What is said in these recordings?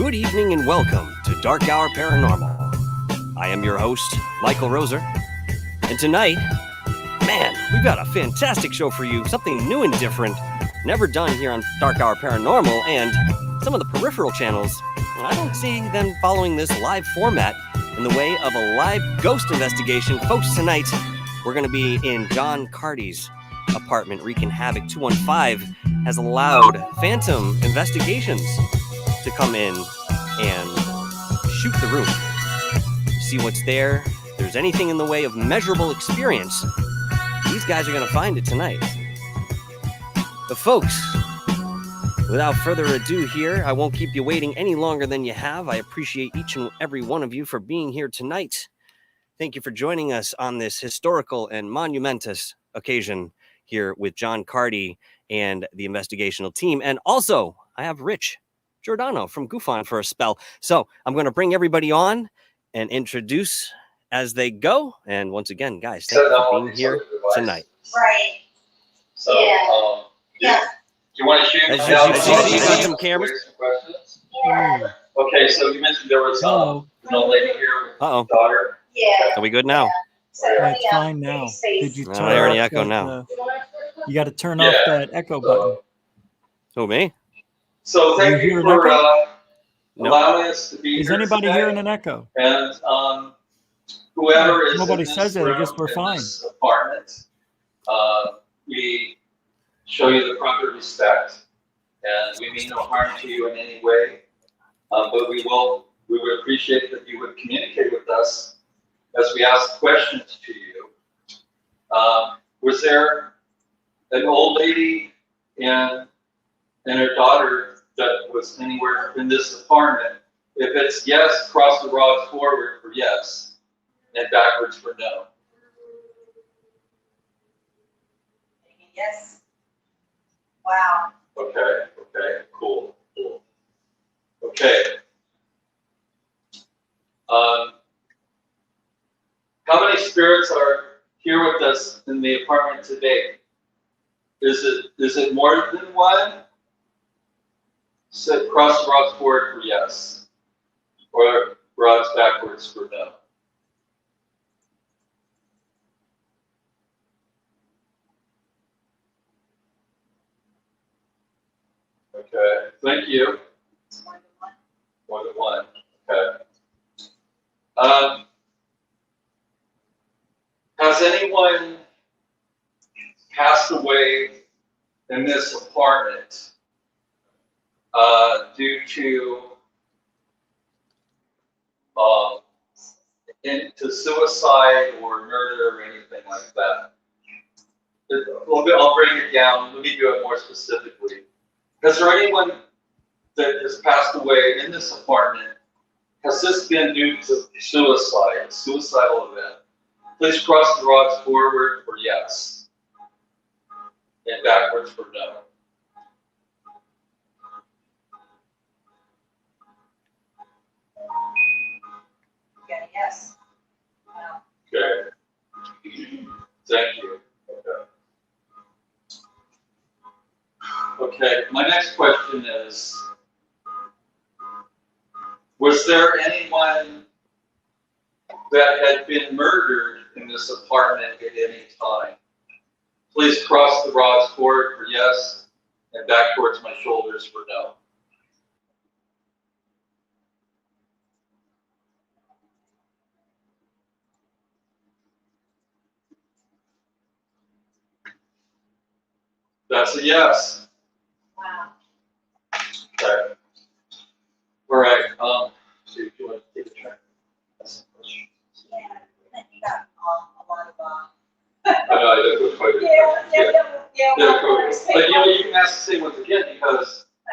Good evening and welcome to Dark Hour Paranormal. I am your host, Michael Roser, and tonight, man, we've got a fantastic show for you, something new and different, never done here on Dark Hour Paranormal, and some of the peripheral channels, I don't see them following this live format in the way of a live ghost investigation. Folks, tonight, we're going to be in John Carty's apartment, wreaking havoc. 215 has allowed Phantom Investigations to come in and shoot the room, see what's there. If there's anything in the way of measurable experience, these guys are going to find it tonight. But folks, without further ado here, I won't keep you waiting any longer than you have. I appreciate each and every one of you for being here tonight. Thank you for joining us on this historical and monumentous occasion here with John Carty and the investigational team. And also, I have Rich Giordano from Goof On for a spell. So I'm going to bring everybody on and introduce as they go. And once again, guys, thank you for being here tonight. Right. So, yeah. Do you want to shoot? As you see, got some cameras. Okay, so you mentioned there was an old lady here with a daughter. Yeah. Are we good now? It's fine now. Did you turn I already off echo that, now. You got to turn off that echo button. Who, me? So thank you for allowing us to be Is here anybody today. hearing an echo? And whoever is Nobody in this says it. I room, guess we're in fine. this apartment, we show you the proper respect, and we mean no harm to you in any way. But we would appreciate that you would communicate with us as we ask questions to you. Was there an old lady and her daughter that was anywhere in this apartment? If it's yes, cross the rods forward for yes, and backwards for no. Yes. Wow. Okay, cool. Okay. How many spirits are here with us in the apartment today? Is it more than one? So cross the rods forward for yes, or rods backwards for no. Okay, thank you. More than one. Okay. Has anyone passed away in this apartment due to suicide or murder or anything like that? I'll break it down. Let me do it more specifically. Is there anyone that has passed away in this apartment? Has this been due to suicide, a suicidal event? Please cross the rods forward for yes, and backwards for no. Yeah, yes. Wow. Okay. Thank you. Okay, my next question is, was there anyone that had been murdered in this apartment at any time? Please cross the rods forward for yes, and back towards my shoulders for no. That's a yes. Wow. Okay. All right. So do you want to take a check? Yeah. You got a lot of I know, I did go quite a bit. Yeah, cool. But you can ask the same ones again because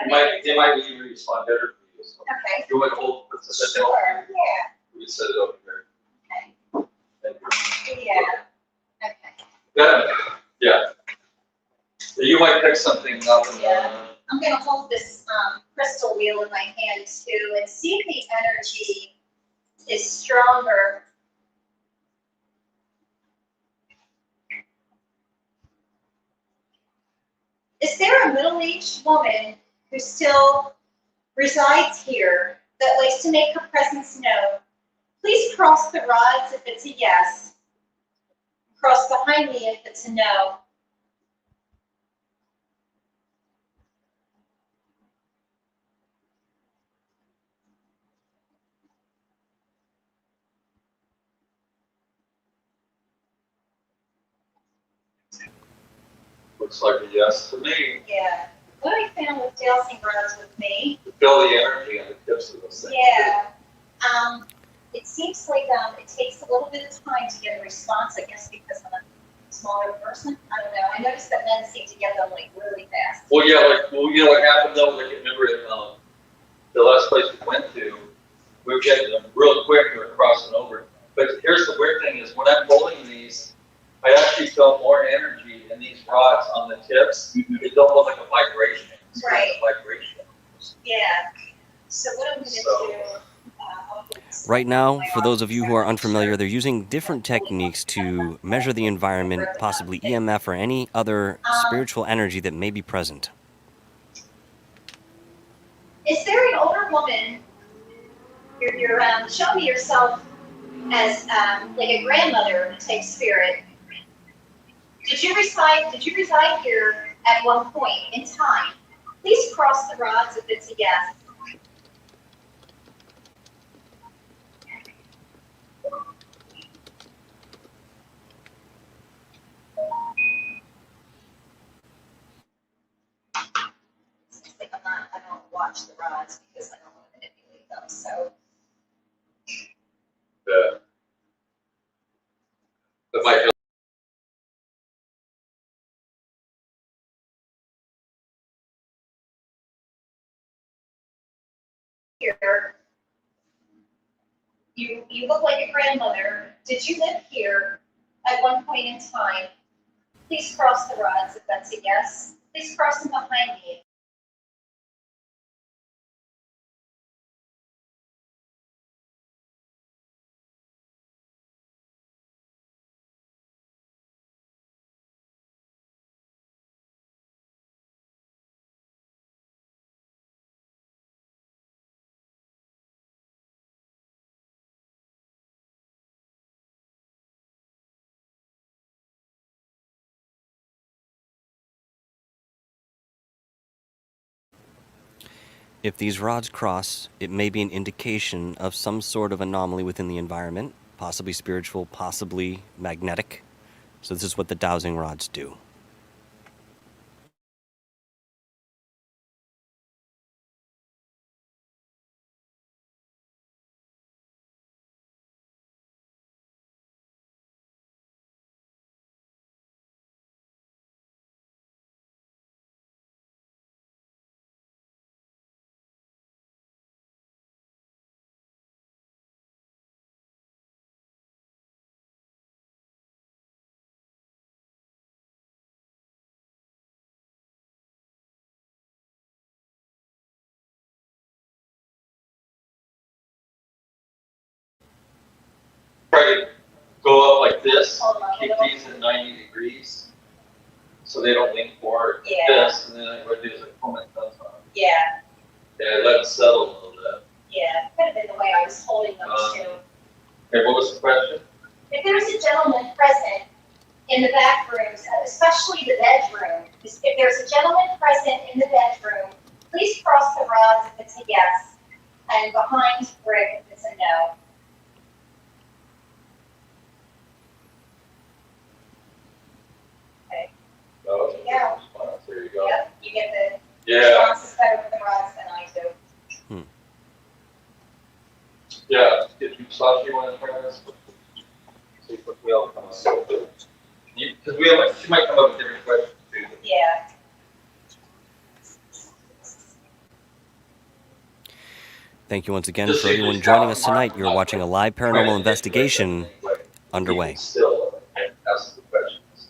they might even respond better for you. So Okay. you want to hold the set Sure. down? Yeah. We can set it over here. Okay. Thank you. Yeah. Okay. Yeah. You might pick something up. Yeah. I'm going to hold this crystal wheel in my hand too and see if the energy is stronger. Is there a middle-aged woman who still resides here that likes to make her presence known. Please cross the rods if it's a yes. Cross behind me if it's a no. Looks like a yes to me. Yeah. What I found with dowsing rods with me. To feel the energy and the tips of those things. Yeah. It seems like it takes a little bit of time to get a response, I guess, because I'm a smaller person. I don't know. I noticed that men seem to get them like really fast. Well, yeah, you know what happened though? Like, remember the last place we went to, we were getting them real quick, we were crossing over. But here's the weird thing is when I'm holding these, I actually feel more energy in these rods on the tips. They don't look like a vibration. It's Right. like a vibration. Yeah. So what I'm going to do. Right now, for those of you who are unfamiliar, they're using different techniques to measure the environment, possibly EMF or any other spiritual energy that may be present. Is there an older woman? You're showing yourself as like a grandmother type spirit. Did you reside here at one point in time? Please cross the rods if it's a yes. I don't watch the rods because I don't want to manipulate them. So The mic. here, you look like a grandmother. Did you live here at one point in time? Please cross the rods if that's a yes. Please cross them behind me. If these rods cross, it may be an indication of some sort of anomaly within the environment, possibly spiritual, possibly magnetic. So this is what the dowsing rods do. Try to go up like this, Hold on, keep hold on. these at 90 degrees, so they don't lean forward. Yeah. This, and then what I do is I pull my thumbs on. Yeah, Yeah, let them settle a little bit. yeah. Could have been the way I was holding them too. Okay, what was the question? If there's a gentleman present in the back rooms, especially the bedroom, if there's a gentleman present in the bedroom, please cross the rods if it's a yes, and behind Rick if it's a no. Okay. No, There you go. response. There you go. Yep, you get the Yeah, responses better with the rods than I do. yeah. Did you, Sasha, you want to try this? See if we all come up with it. Because she might come up with different questions too. Yeah. Thank you once again for everyone joining us tonight. You're watching a live paranormal investigation underway. Still, and ask the questions.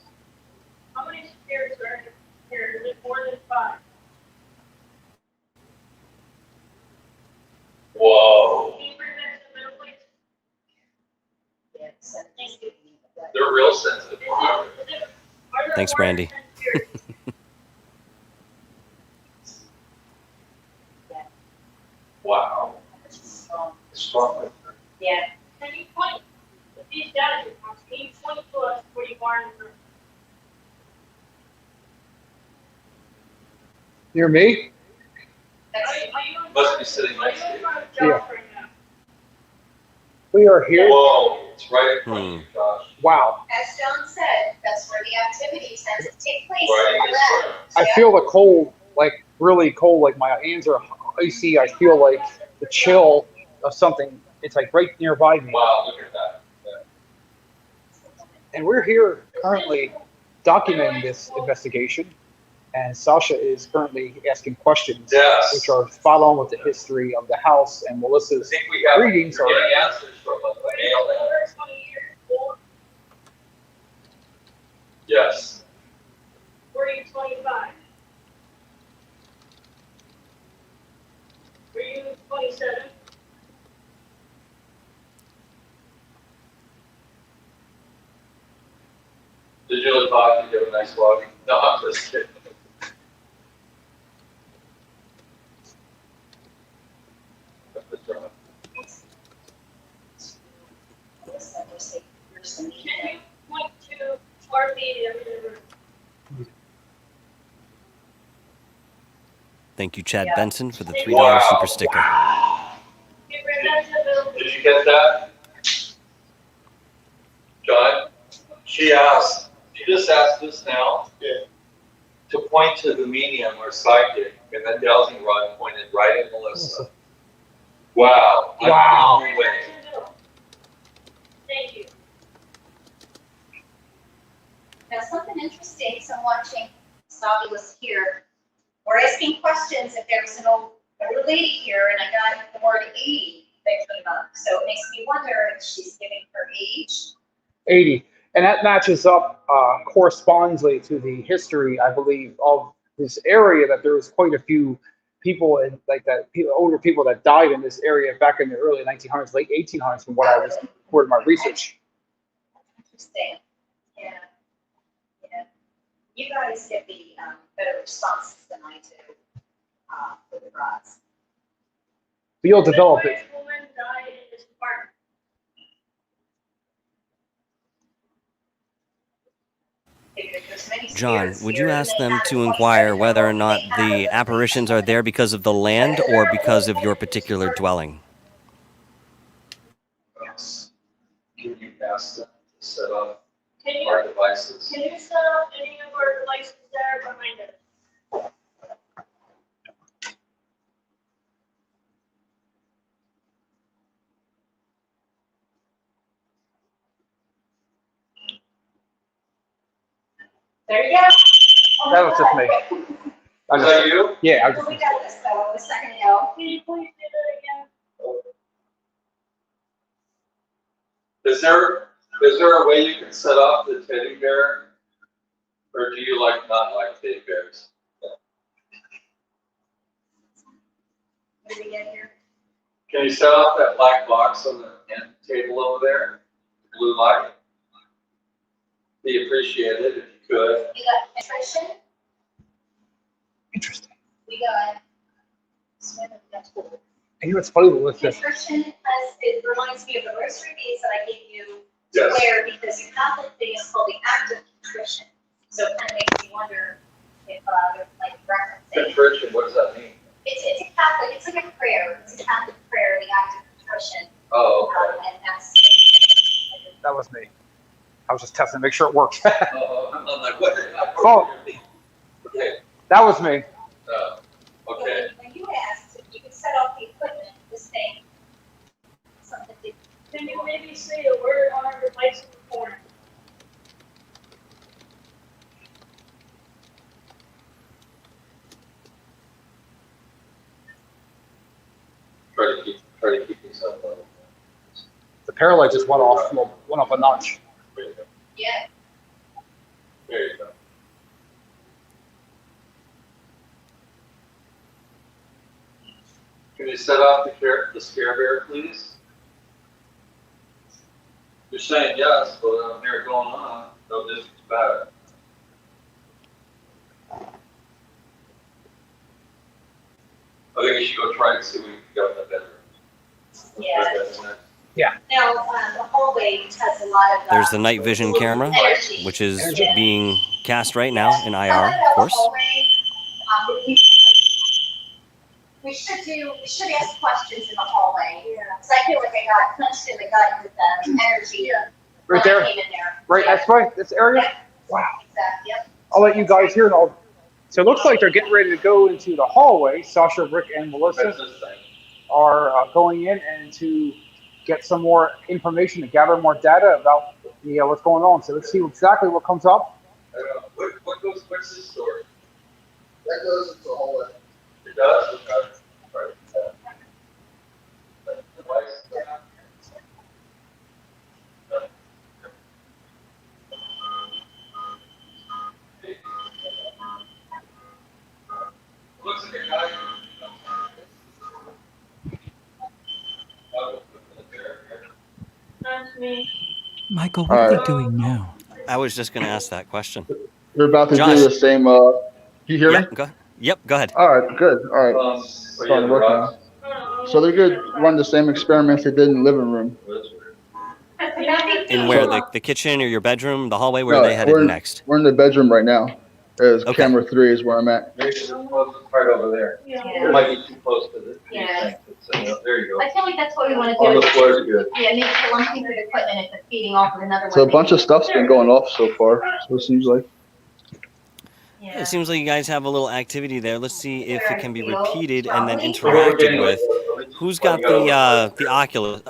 How many spirits are here? Is it more than 5? Whoa, Can you bring that to the middle, please? Yeah, so thank you. they're real sensitive. Thanks, Brandy. Wow. strong. Yeah. Can you point with these data reports? Can you point to us where you are in the room? Near me? That's, Are you in Must front- be sitting are next you to in you. front of Yeah. Josh right now? We are here. Whoa, it's right in front of you, Josh. Wow. as John said, that's where the activity tends to take place. Right in his around. front. I feel the cold, like really cold, like my hands are icy. I feel like the chill of something. It's like right nearby me. Wow, look at that. Yeah. And we're here currently documenting this investigation. And Sasha is currently asking questions, Yes. which are spot on with the history of the house. And I Melissa's think we have, readings we're are getting answers from a male. Over 20 years old. Yes. Were you 25? Were you 27? Did you look back? Did you have a nice walk? No, I'm just kidding. Can you point to our media in the room? Thank you, Chad Yeah. Benson, for the $3 Wow. super sticker. You present the bill. Did you get that? John? She just asked us now to point to the medium or psychic, and that dowsing rod pointed right at Melissa. Wow. I'm Wow. blown away. Thank you. Now, something interesting, so I'm watching, Sabi was here. We're asking questions if there was an older lady here, and I got the word 80 that came up. So it makes me wonder if she's giving her age. 80. And that matches up correspondingly to the history, I believe, of this area, that there was quite a few people and like that, older people that died in this area back in the early 1900s, late 1800s, from what I was reporting my research. Interesting. Yeah. Yeah. You guys get the better responses than I do with the rods. But you'll develop it. Which woman died in this apartment? Figured there's many John, spirits would here, you and ask they them have to the inquire 27 whether or year-old, not they have the a- apparitions are there because of the land or because of your particular dwelling? Yes. Can you ask them to set up Can our you, devices? can you set up any of our devices there behind us? There you go. That was just me. Is that you? Yeah, I So we just, got this though, a second ago. Can you please do that again? Is there a way you can set up the teddy bear? Or do you not like teddy bears? What did we get here? Can you set up that black box on the end table over there? Blue light? Be appreciated if you could. We got nutrition. interesting. We got swim and that's cool. And you know what's funny with this? Nutrition it reminds me of the rosary beads that I gave you to Yes. wear because your Catholic thing is called the act of contrition. So it kind of makes me wonder if they're like referencing. Contrition, what does that mean? It's a Catholic, it's like a prayer. It's a Catholic prayer, the act of contrition. Oh, And that's. That was me. I was just testing to make sure it worked. I'm like, what? Oh. Okay, That was me. okay. When you asked if you could set off the equipment, this thing, something did. Can you maybe say a word on our device in the corner? Try to keep yourself level. The paralyte just went off a notch. There you go. Yeah. There you go. Can you set off the scare bear, please? You're saying yes, but I don't hear it going on. No distance back. I think you should go try to see what you can get in the bedroom. Yeah. Now, the hallway has a lot of. There's the night vision camera, energy. which is being cast right now in IR, of course. We should ask questions in the hallway. Yeah. Because I feel like I got punched in the gut with the energy. Yeah. Right there. Right, that's right. This area. Yep. Wow. Exactly. Yep. I'll let you guys hear it. So it looks like they're getting ready to go into the hallway. Sasha, Rick, and Melissa are going in and to get some more information, to gather more data about what's going on. So let's see exactly what comes up. What's this story? That goes into the hallway. It does? Okay. Right. Looks like a guy. That's me. Michael, what are they doing now? I was just going to ask that question. They're about to Josh. do the same. You hear me? Yep, go ahead. All right, good. All right. Starting to work now. So they're going to run the same experiments they did in the living room. In where, the kitchen or your bedroom, the hallway, where are they headed next? We're in the bedroom right now. Okay. Camera 3 is where I'm at. Maybe it's right over there. Yeah. It might be too close to the Yeah. thing. There you go. I feel like that's what we want to On do. the floor is good. Yeah, make sure one piece of equipment is feeding off of another one. So a bunch of stuff's been going off so far. So it seems like. It seems like you guys have a little activity there. Let's see if it can be repeated and then interacted with. Who's got the Oculus?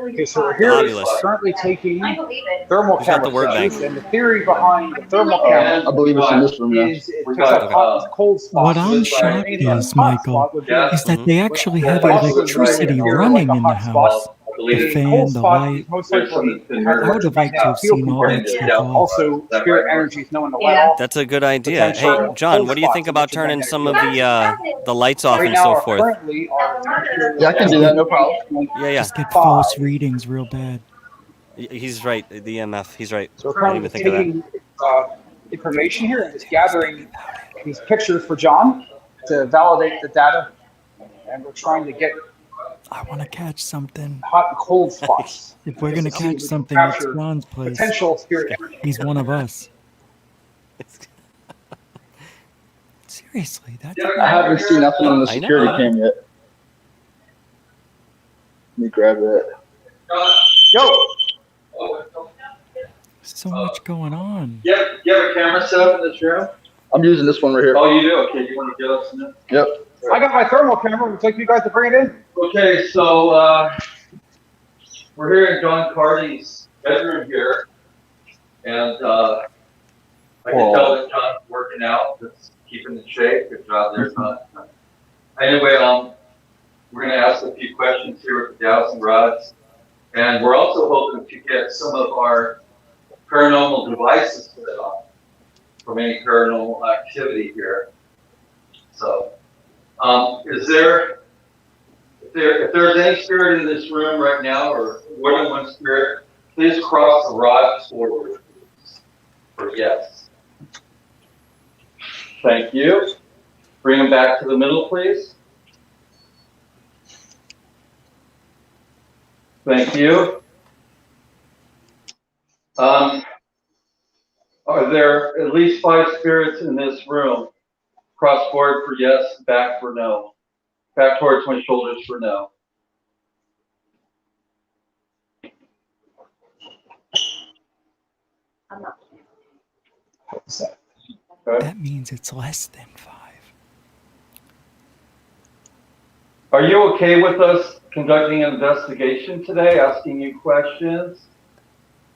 Okay, so we're here Oculus. currently taking I believe it. thermal Who's got camera the word bank? pictures, and the theory behind the thermal camera I believe it's in this room now. is it picks up hot and cold spots. What I'm shocked is, Michael, is that they actually have electricity running in the house. The fan, the light. I would have liked to have seen all that stuff off. Also, spirit energy is knowing to let off. That's a good idea. Hey, John, what do you think about turning some of the lights off Right and now, so our forth? currently are Yeah, I can do that. No problem. Yeah. Just get false readings real bad. He's right. The EMF. He's right. So we're I didn't currently even think of that. taking information here and just gathering these pictures for John to validate the data, and we're trying to get I want to catch something. hot and cold spots. If we're going to Just see if we catch can something, it's capture John's place. Potential spirit. He's one of us. Seriously, that's I haven't seen nothing on the I know. security cam yet. Let me grab that. Yo, so much going on. You have a camera set up in this room? I'm using this one right here. Oh, you do? Okay, you want to get us in it? Yep. I got my thermal camera. Would you like you guys to bring it in? Okay, so we're here in John Carty's bedroom here, and I can tell that John's working out, that's keeping in shape. Good job there, John. Anyway, we're going to ask a few questions here with the dowsing rods, and we're also hoping to get some of our paranormal devices set up from any paranormal activity here. So, if there's any spirit in this room right now, or more than one spirit, please cross the rods forward for yes. Thank you. Bring them back to the middle, please. Thank you. Are there at least 5 spirits in this room? Cross forward for yes, back for no. Back towards my shoulders for no. Okay. That means it's less than 5. Are you okay with us conducting an investigation today, asking you questions?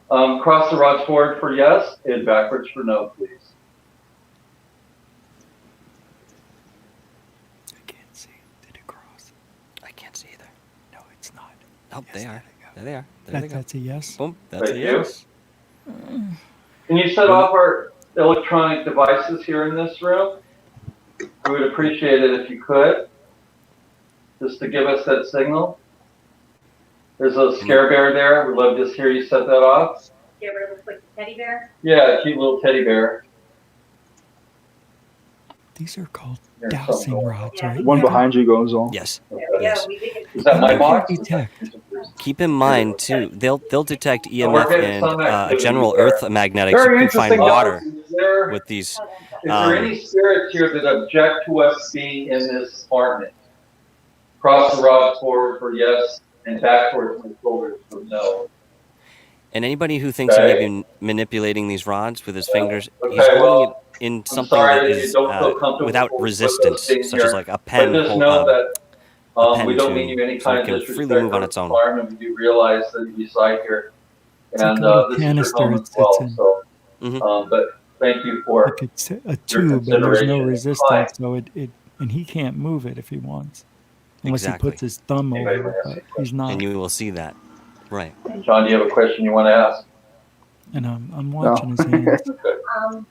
Cross the rods forward for yes and backwards for no, please. I can't see. Did it cross? I can't see either. No, it's not. Oh, Yes, they are. there There they are. There they go. That's a yes. Boom. That's a Thank you. yes. Can you set off our electronic devices here in this room? We would appreciate it if you could, just to give us that signal. There's a scare bear there. We'd love to hear you set that off. Get rid of the quick teddy bear. Yeah, a cute little teddy bear. These are called There's dowsing something. rods, right? One behind you goes on. Yes. Yes. Is that my They can box? detect. Keep in mind too, they'll detect EMF and a general earth magnetics. You Very can find interesting. water Is there with these. any spirits here that object to us being in this apartment? Cross the rods forward for yes, and back towards my shoulders for no. And anybody who thinks he may be manipulating these rods with his fingers, he's Okay, holding well, it in I'm something sorry that that you is don't feel comfortable without with resistance, us being such as here, like a but pen, just know that a we pen don't mean you any so kind it of can disrespect freely move on or its own. harm, and we do realize that you reside here, It's like and a little this is your canister home it as sits well. in. So, Mhm. but thank you for Like it's a your tube, and there's no consideration. resistance, so and he can't move it if he wants, unless he Exactly. puts his thumb Anybody over it. wanna ask But a he's question? not, And you will see that. Right. John, do you have a question you want to ask? and I'm watching his hands. I know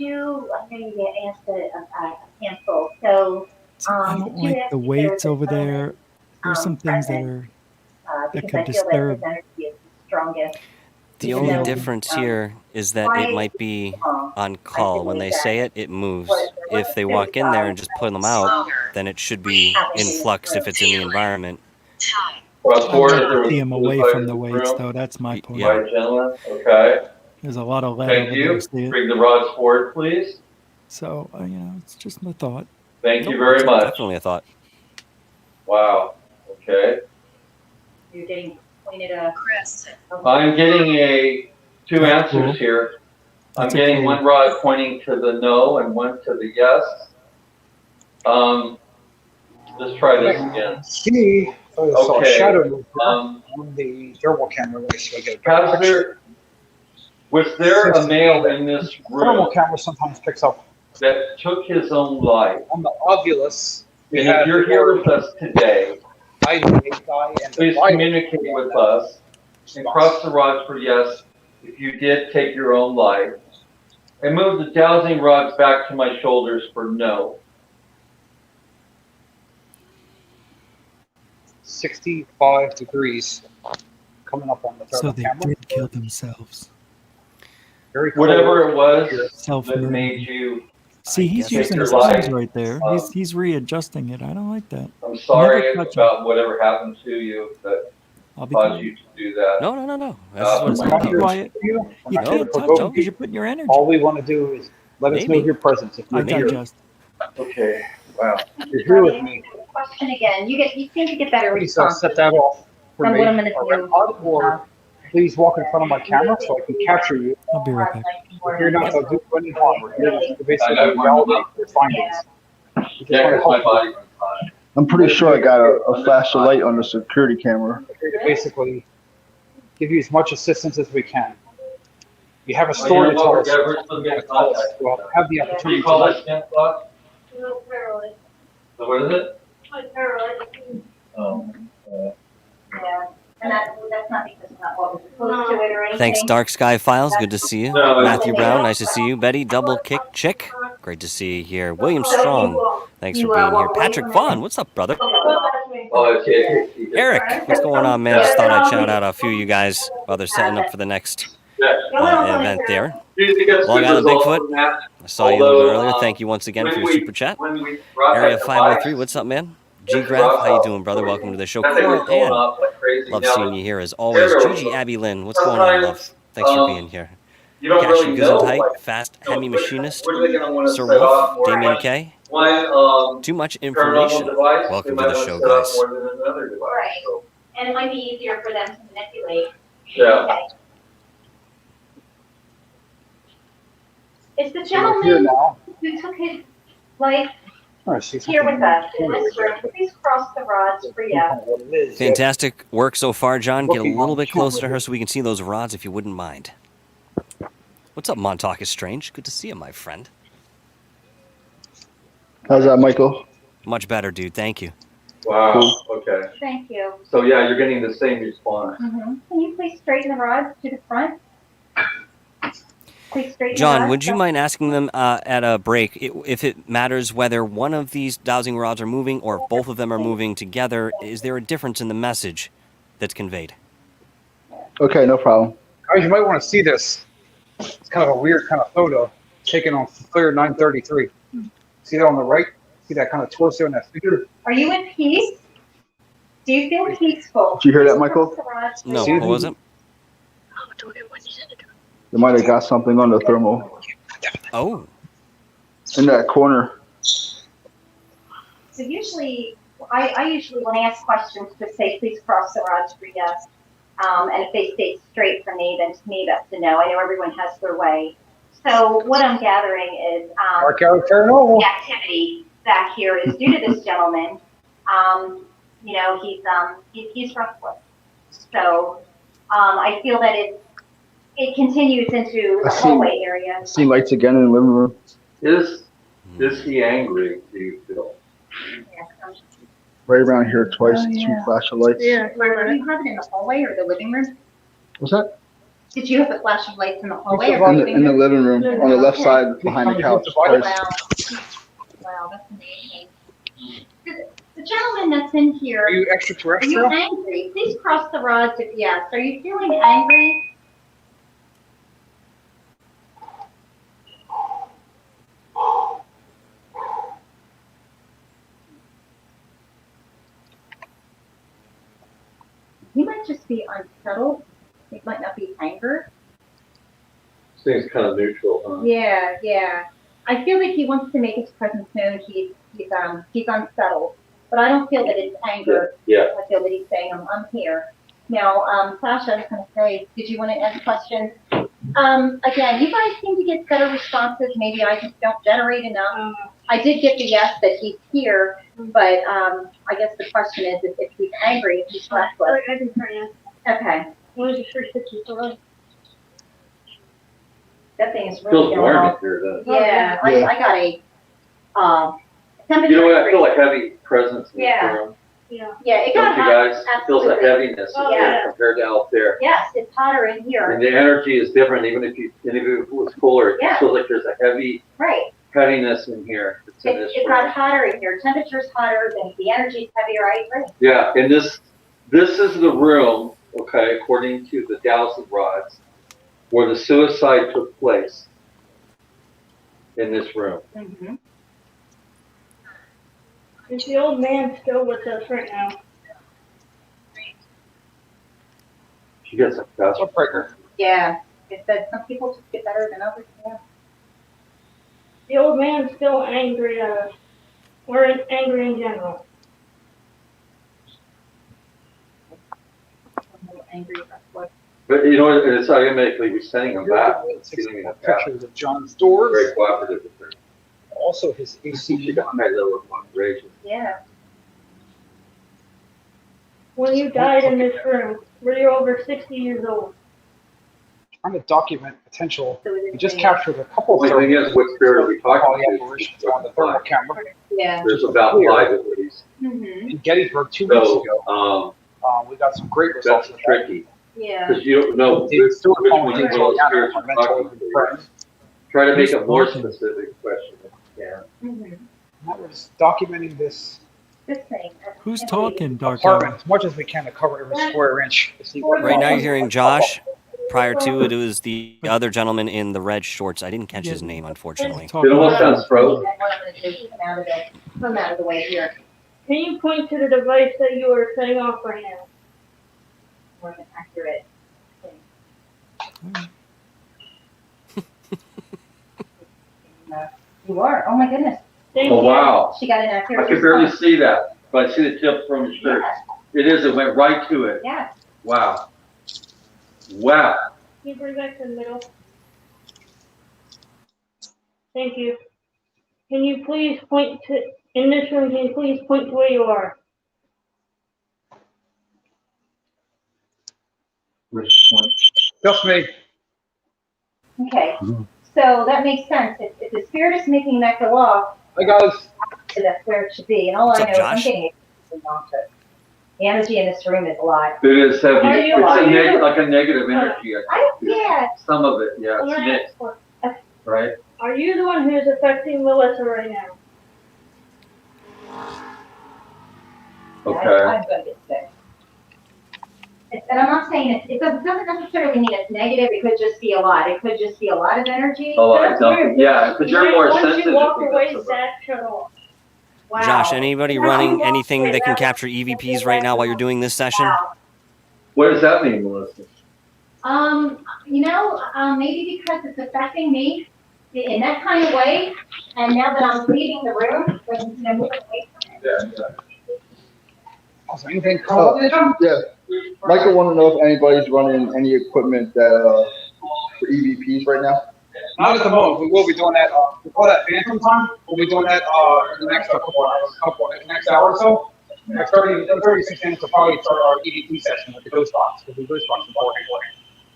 you asked a handful. So, See, I don't but you like asked the if there was weights a over there. gentleman There's some things that present, because could I feel that his disturb. energy is the strongest. The the Even only though, feeling. difference here is that it might be on I call. When believe they that say it, it moves. what there was If a they spirit walk in there guide and just pull them out, stronger then it should be happened in in this flux if room. it's in the environment. Cross I'd forward like if there to see was him away suicide from in the this weights, room. though. That's my point. Yeah. Right, gentlemen. Okay. There's a lot of lead Thank over you. there. See it? Bring the rods forward, please. So it's just my thought. Thank Nope, you very it's much. definitely a thought. Wow. Okay. You're getting pointed a Chris. I'm getting two That's answers cool. here. I'm That's a getting clue. one rod pointing to the no and one to the yes. Let's try this again. See, I saw a Okay. shadow movement Um, on the thermal camera. So I get a has better picture. was there a male in this Thermal room camera sometimes picks up that took his own life? on the ovulus. And if you're here with us today, please communicate with us and cross the rods for yes if you did take your own life. And move the dowsing rods back to my shoulders for no. 65 degrees coming up on the So thermal they camera. did kill themselves. Very cold. Whatever it was that Self-murder. made you, See, he's guess using your his life, thumbs right there. He's readjusting it. I don't like that. I'm sorry Never touch about whatever happened to you that I'll be caused quiet. you to do that. No. This is what it's all Be about. quiet. You No, can't touch no. him because you're putting your energy. All we want to do is let us know Maybe. your presence. If I you're here, digest. Okay, wow. you're here with me. Question again. You seem to get better Please responses. set that off for From me. what I'm gonna or do. or please walk in front of my camera so I can capture you. I'll be right back. We're here not to do any harm. We're here to basically I know. validate your findings. We just Yeah, want to because my help you. body was fine. I'm pretty sure I got a flash of light on the security camera. We're here to basically give you as much assistance as we can. You have a Well, story you to know tell what, us. we're never supposed to get in contact. Well, have the What do opportunity you call to that, Stan Clark? No parallel. So what is it? Like parallel. Yeah. And that's not because it's not what was supposed to it or anything. Thanks, Dark Sky Files. Good to see you. No, Matthew Brown, nice to see you. Betty, Double Kick Chick, great to see you here. William Strong, thanks for being here. Patrick Vaughn, what's up, brother? Oh, okay. Eric, what's going on, man? Just thought I'd shout out a few of you guys while they're setting up for the next event there. Long Island Bigfoot, I saw you a little bit earlier. Thank you once again for your super chat. Area 503, what's up, man? G-Graph, how you doing, brother? Welcome to the show. Coral Ann, love seeing you here as always. Gigi Abby Lynn, what's going on, love? Thanks for being here. Cashy Gesundheit, Fast Hemi Machinist, Sir Wolf, Damien K. Too much information. Welcome to the show, guys. Right. And it might be easier for them to manipulate. Yeah. Okay. Is the we're here gentleman now. who took his life All right, see here with us in this room? Please cross the rods for yeah. what it is. Fantastic work so far, John. Get a Looking little on the bit closer to camera her so we can see those rods if you wouldn't mind. What's up, Montauk is Strange? Good to see you, my friend. How's that, Michael? Much better, dude. Thank you. Wow, okay. Thank you. So yeah, you're getting the same response. Can you please straighten the rods to the front? Please straighten the John, rods. would you mind asking them at a break if it matters whether one of these dowsing rods are moving or if both of them are moving together? Is there a difference in the message that's conveyed? Okay, no problem. Guys, you might want to see this. It's kind of a weird kind of photo taken on Flare 933. See that on the right? See that kind of torso and that figure? Are you in peace? Do you feel peaceful? Did you hear that, Michael? No, what was it? You might have got something on the thermal Oh, in that corner. So usually, I usually, when I ask questions, just say, please cross the rods for yes. And if they stay straight for me, then to me, that's a no. I know everyone has their way. So what I'm gathering is the activity back here is due to this gentleman. You know, he's restless. So I feel that it continues into the hallway area. I see lights again in the living room. Is he angry, do you feel? Right around here twice, 2 flash of lights. Yeah. Do you have it in the hallway or the living room? What's that? Did you have a flash of lights in the hallway? In the living room, on the left side behind the couch. Wow, that's amazing. The gentleman that's in here, Are you are you extraterrestrial? angry? Please cross the rods if yes. Are you feeling angry? He might just be unsettled. It might not be anger. Seems kind of neutral, huh? Yeah, yeah. I feel like he wants to make his presence known. He's unsettled, but I don't feel that it's anger. Yeah. I feel that he's saying, I'm here. Now, Sasha, I was going to say, did you want to ask questions? Again, you guys seem to get better responses. Maybe I just don't generate enough. I did get the yes that he's here, but I guess the question is if he's angry, if he's restless. I can try it. Okay. What is your first picture for? That thing is really Feels going warm on. in here, doesn't it? Yeah, Yeah. I got a temperature. You know what, I feel a heavy presence in this Yeah. room. Yeah. Yeah, it Don't got you hot. guys? It feels a Absolutely. heaviness in here Yeah. compared to out there. Yes, it's hotter in here. And the energy is different, even if it was cooler, it Yeah. feels like there's a Right. heaviness in here. It's in this It got room. hotter in here. Temperature's hotter, then the energy's heavier. I agree. Yeah, and this is the room, okay, according to the dowsing rods, where the suicide took place. In this room. Mm-hmm. Is the old man still with us right now? She gets a vessel breaker. Yeah. It said some people just get better than others. Yeah. The old man's still angry at us. We're angry in general. I'm a little angry about what. But you know, it's automatically we're sending them back. Giving me a Pictures of John's doors. Very cooperative with her. Also his AC. She got my lower cooperation. Yeah. When you died in this room, were you over 60 years old? Trying to document potential. So We just captured a couple Well, of I guess what spirit are we talking quality to? apparitions on the thermal camera Yeah. There's about 5 of these. Mm-hmm. in Gettysburg 2 weeks So, ago. We got some great results. that's with that. tricky. Yeah. Because you don't know which David Stewart one calling of things those out spirits on are mental talking to. friends. Try to make Who's a more talking? specific question. Yeah. Mm-hmm. Now we're just documenting this This thing. Who's talking, Dark Hour? apartment as much as we can to cover every square inch. To see what right now you're hearing Josh. Prior to it, it was the other gentleman in the red shorts. I didn't catch his name, unfortunately. Talking It almost about- sounds frozen. What I'm going to do is come out of the way here. Can you point to the device that you are setting off right now? More than accurate thing. You are. Oh my goodness. Thank Oh, you. wow. She got an accurate I can barely response. see that, but I see the tip from the shirt. Yeah. It went right to it. Yeah. Wow. Wow. Can you bring back to the middle? Thank you. Can you please point to, in this room, can you please point to where you are? Just me. Okay. So that makes sense. If the spirit is making that go off, Hey guys. that's where it should be. And all What's I up, know is I'm Josh? getting nauseous. The energy in this room is a lot. It is heavy. Are you- It's are you- like a negative energy, I think. Yeah. Some of it, yeah, I'm it's gonna mixed, ask, right? are you the one who's affecting Melissa right now? Okay. I'm going to get sick. And I'm not saying it doesn't necessarily mean it's negative. It could just be a lot. It could just be a lot of energy. Oh, I That's don't, weird. yeah, because you're more Once sensitive. you walk to away, this. that shut off. Josh, anybody running anything that can capture EVPs right now while you're doing this session? What does that mean, Melissa? Maybe because it's affecting me in that kind of way, and now that I'm leaving the room, moving away from it. Also, anything come up with it? Yeah. Michael want to know if anybody's running any equipment that for EVPs right now. Not at the moment. We will be doing that. We call that phantom time. We'll be doing that in the next next hour or so. Next 36 minutes will probably start our EVP session with the ghost box. Because the ghost box is important.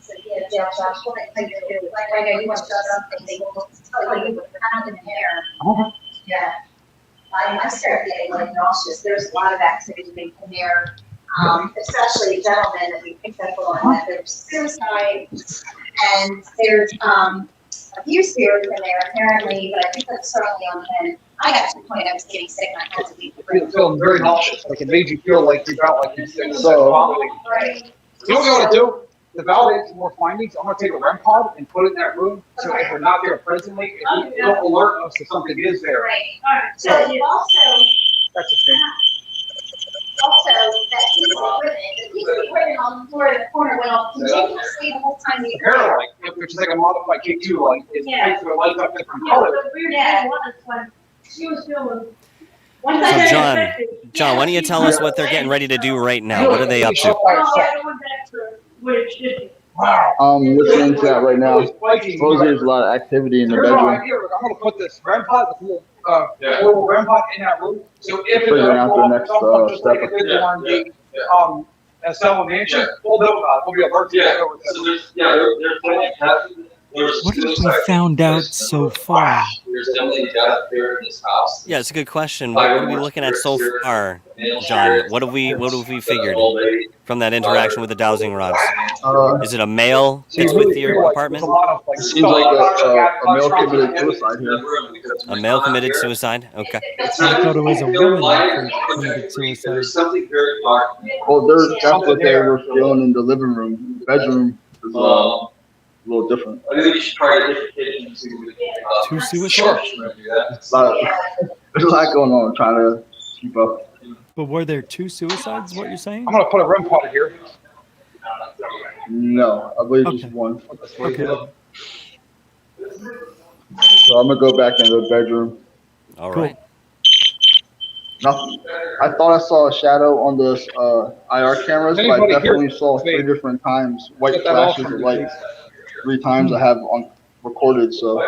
So, yeah, Josh, what I think to do, like right now, you want to show something, they will tell you what's happening there. Yeah. I start getting like nauseous. There's a lot of activity in there, especially gentlemen that we picked up on that there's suicide and there's a few spirits in there apparently, but I think that's certainly on him. I got to the point I was getting sick and I had to leave the room. Feeling very nauseous. Like it made you feel like you felt like you So, vomiting. Right. You know what you want to do? To validate some more findings, I'm going to take a REM pod and put it in that room. So if we're not there presently, it will alert us that something is there. Right. So also, That's the thing. that piece of equipment on the floor in the corner went off continuously the whole time we were there. Apparently, which is like a modified K2, like it makes it light up different colors. The weird thing was when she was filming. Once So, I got John, infected, John, why don't you tell us what they're getting ready to do right now? What are they up to? oh, I went back to where it should be. Wow. I'm listening to that right now. Suppose there's a lot of activity in the Here's what bedroom. I'm here. I'm going to put this REM pod, this little REM pod in that room. So if it Figuring out the next, just like step. it did on the Selma Mansion, we'll know about it. We'll be alert to Yeah, it. so there's definitely What have we found out so far? There's definitely death there in this house. Yeah, it's a good question. What are we looking at so far, John? What have we figured from that interaction with the dowsing rods? Is it a male that's with your apartment? Seems like a male committed suicide here. A male committed suicide? Okay. I thought it was a woman that committed suicide. There's something very dark. Well, that's what they were feeling in the living room. The bedroom is a little different. I think you should try a different kitchen and see what we can Two suicides? Sure. There's a lot going on. Trying to keep up. But were there two suicides, what you're saying? I'm going to put a REM pod here. No, I believe Okay. it's one. Okay. So I'm gonna go back into the bedroom. All Cool. right. Nothing. I thought I saw a shadow on the IR cameras, but I Anybody definitely here? saw 3 different times white Get that off flashes from of you, light. 3 times I have on recorded. So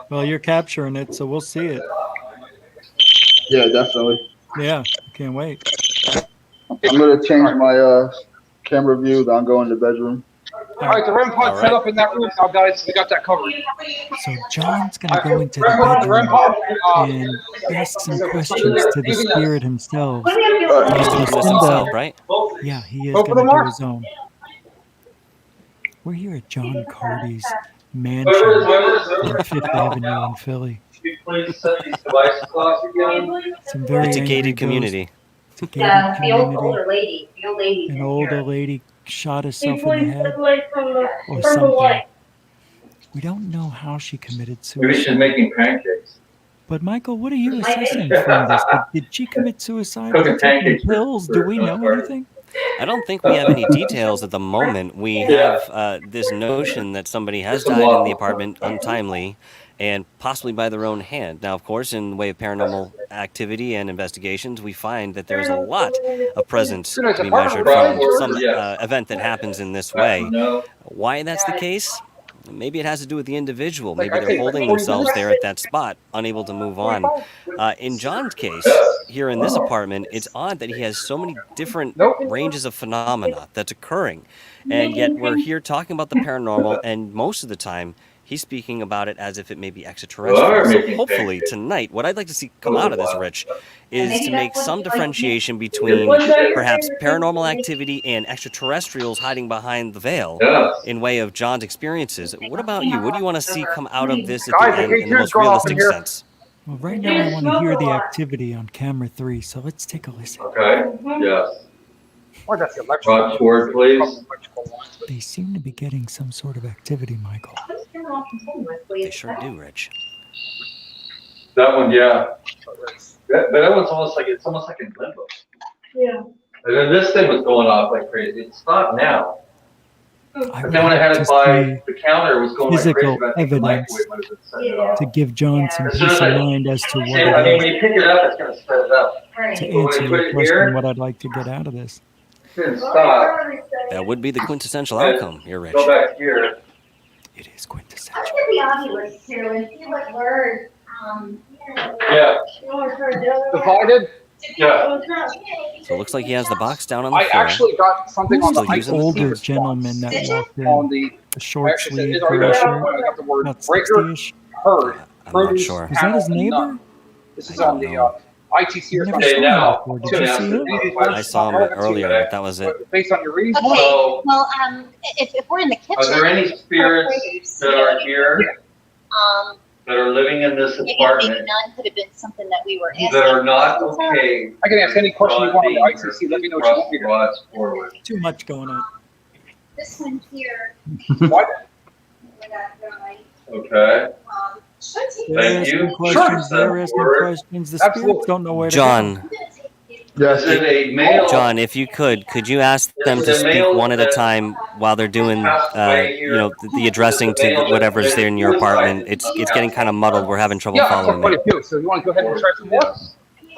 Well, you're capturing it, so we'll see it. yeah, definitely. Yeah, can't wait. I'm gonna change my camera view. Then I'll go in the bedroom. All right, the REM pod's set up in that room now, guys. We got that covered. So John's going to go into the The REM bedroom pod, and ask some questions to the spirit himself. He's doing this himself, right? Yeah, he is Open going them to up. do his own. We're here at John Carty's mansion on Fifth Avenue in Philly. Please set these devices off again. Some very It's a angry gated ghosts. community. It's a gated The old community. older lady, An older lady shot herself in the Please head step away from or the something. light. We don't know how she committed Maybe she's suicide. making pancakes. But Michael, what are you assessing from this? Did she commit suicide Cooking by taking pancakes pills? Do we know anything? I don't think we have any details at the moment. We have this notion that somebody has died in the apartment untimely and possibly by their own hand. Now, of course, in the way of paranormal activity and investigations, we find that there's a lot of presence to be measured from some event that happens in this way. Why that's the case? Maybe it has to do with the individual. Maybe they're holding themselves there at that spot, unable to move on. In John's case, here in this apartment, it's odd that he has so many different ranges of phenomena that's occurring. And yet we're here talking about the paranormal, and most of the time, he's speaking about it as if it may be extraterrestrial. So hopefully tonight, what I'd like to see come out of this, Rich, is to make some differentiation between perhaps paranormal activity and extraterrestrials hiding behind the veil in way of John's experiences. What about you? What do you want to see come out of this at the end in the most realistic sense? Well, right now I want to hear the activity on camera 3, so let's take a listen. Okay, yes. Why that's the electrical Rod forward, please. They seem to be getting some sort of activity, Michael. Turn it off continuously. They sure do, Rich. That one, yeah. But that one's it's almost like in limbo. Yeah. And then this thing was going off like crazy. It stopped now. I But would then when I had like it to by see the counter, it was going like crazy. physical But I think the evidence microwave might have been setting it off. to give John some As soon peace as of I, mind as to what I mean, it when is. you pick it up, it's going to spread it up. To Right. But when answer you put your it question, here, what I'd like to get out of this. it's going to stop. That would be the quintessential outcome here, Rich. Go back here. It is I quintessential. look at the Oculus too and see what words, Yeah. You want to try the other one? Divided. Yeah. Oh, it's not. So it looks like he has the box down on the I floor. actually got something Who's on the Still the using the older response gentleman that Did you? walked in? on the The short actually sleeve said, are you gray gonna shirt? I got the word About breaker, 60-ish? herd, I'm not produce, sure. Was that his panel, neighbor? none. This is I on don't the know. ITC or I've never something. Okay, seen him now, before. Did to you answer see him? the I question, saw him earlier, but that was it. Based on your readings, Okay, So- well, if we're in the kitchen. Are there any spirits that are here that are living in this Maybe apartment none could have been something that we were asking. that are not questions on. okay? I can ask any question you want on the Being ITC. Let me know what you want me to. brought forward. Too much going on. This one here. What? Okay, Should take They're Thank asking you. questions. Sure. They're asking Word. questions. The spirits Absolutely. don't know where to John, Yes. is it a male? John, if you could you ask them to speak one at a time while they're doing, the addressing to whatever's there in your apartment? It's getting kind of muddled. We're having trouble Yeah, I've got following quite me. a few. So you want to go ahead and try some more?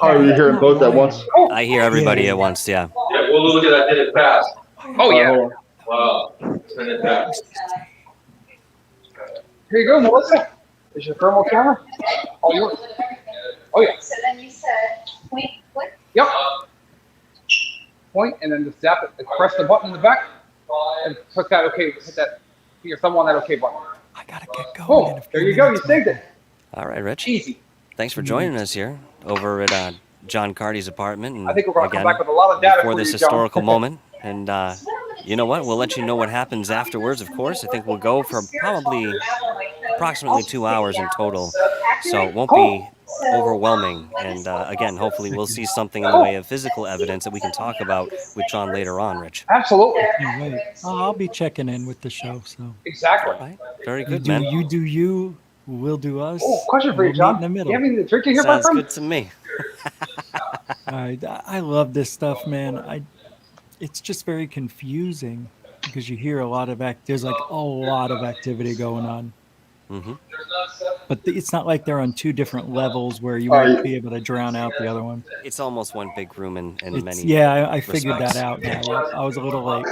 Oh, you're hearing both at once? I hear everybody at once. Yeah. Yeah, well, look at that, did it fast. Oh yeah. Hold on. Wow, send it back. Here you go, Melissa. Is your thermal camera? All yours. Oh yeah. So then you said, point, what? Yep. Point and then just zap it. Press the button in the back and click that OK. Hit that. Put your thumb on that OK button. I gotta get going. Oh, in a few there you go. You minutes, saved it. All right, Rich. Easy. Thanks for joining us here over at John Carty's apartment. And I think we're going to come again, back with a lot of data before for this you, John. historical moment. And you know what? We'll let you know what happens afterwards, of course. I think we'll go for probably approximately 2 hours in total. So it won't be overwhelming. And again, hopefully we'll see something in the way of physical evidence that we can talk about with John later on, Rich. Absolutely. Can't wait. I'll be checking in with the show. So Exactly. All right. Very you good, do man. you, we'll do us. Oh, question for you, We'll meet John. in the middle. You have anything to drink in here, my Sounds friend? good to me. All right, I love this stuff, man. It's just very confusing because you hear a lot of there's like a lot of activity going on, Hmm. but it's not like they're on two different levels where you All might right. be able to drown out the other one. It's almost one big room in many. Yeah, I figured respects. that out now. Yeah, I was a little late.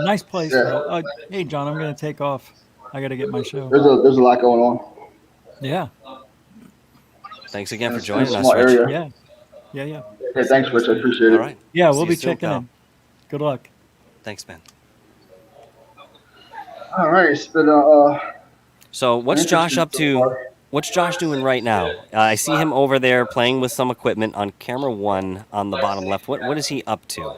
Nice place Yeah. though. Hey, John, I'm gonna take off. I gotta get my show. There's a lot going on. Yeah, Thanks again for It's a joining us, small Rich. area. yeah. Hey, thanks, Rich. I appreciate All it. right. Yeah, See we'll you be soon, checking pal. in. Good luck. Thanks, man. All right, it's been So what's Josh up interesting so to? far. What's Josh doing right now? I see him over there playing with some equipment on camera 1 on the bottom left. What is he up to?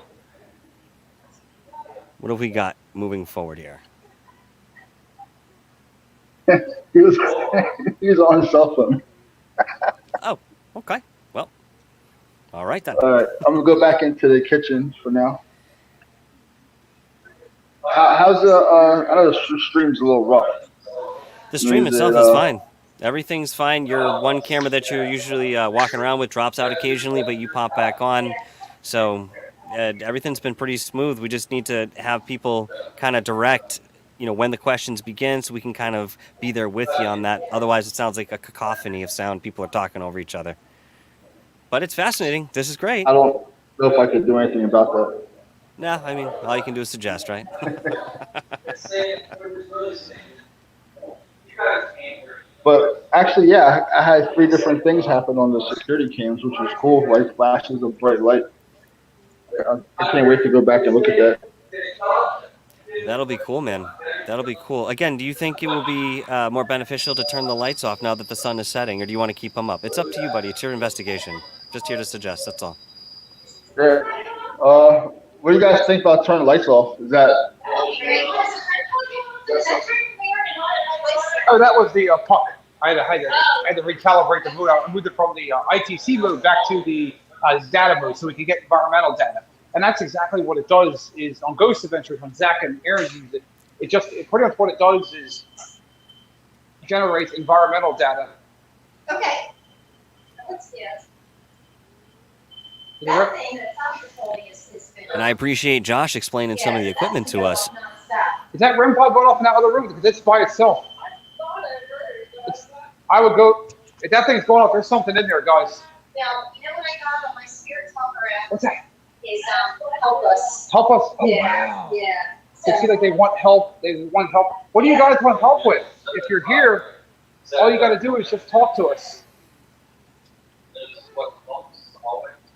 What have we got moving forward here? He was he was on his cell phone. Oh, okay. Well, all right then. All right, I'm gonna go back into the kitchen for now. How's the? I know the stream's a little rough. The stream Is itself it, is fine. Everything's fine. Your one camera that you're usually walking around with drops out occasionally, but you pop back on. So everything's been pretty smooth. We just need to have people kind of direct, when the questions begin, so we can kind of be there with you on that. Otherwise, it sounds like a cacophony of sound. People are talking over each other. But it's fascinating. This is great. I don't know if I could do anything about that. Nah, I mean, all you can do is suggest, right? But actually, yeah, I had 3 different things happen on the security cams, which was cool, like flashes of bright light. I can't wait to go back and look at that. That'll be cool, man. That'll be cool. Again, do you think it will be more beneficial to turn the lights off now that the sun is setting, or do you want to keep them up? It's up to you, buddy. It's your investigation. Just here to suggest, that's all. Yeah. What do you guys think about turning the lights off? Is that Oh, that was the puck. I had to recalibrate the mood. I moved it from the ITC mode back to the data mode so we could get environmental data. And that's exactly what it does is on Ghost Adventures when Zach and Aaron use it. It pretty much what it does is generates environmental data. Okay. That thing that Sasha told me is been. And I appreciate Josh explaining some of the equipment to us. Is that REM pod going off in that other room? Because it's by itself. I would go, if that thing's going off, there's something in there, guys. Now, you know what I got on my Spirit Talker app? What's that? Is help us. Help us. Oh, Yeah, wow. yeah. They see like they want help. They want help. What do you guys want help with? If you're here, all you got to do is just talk to us.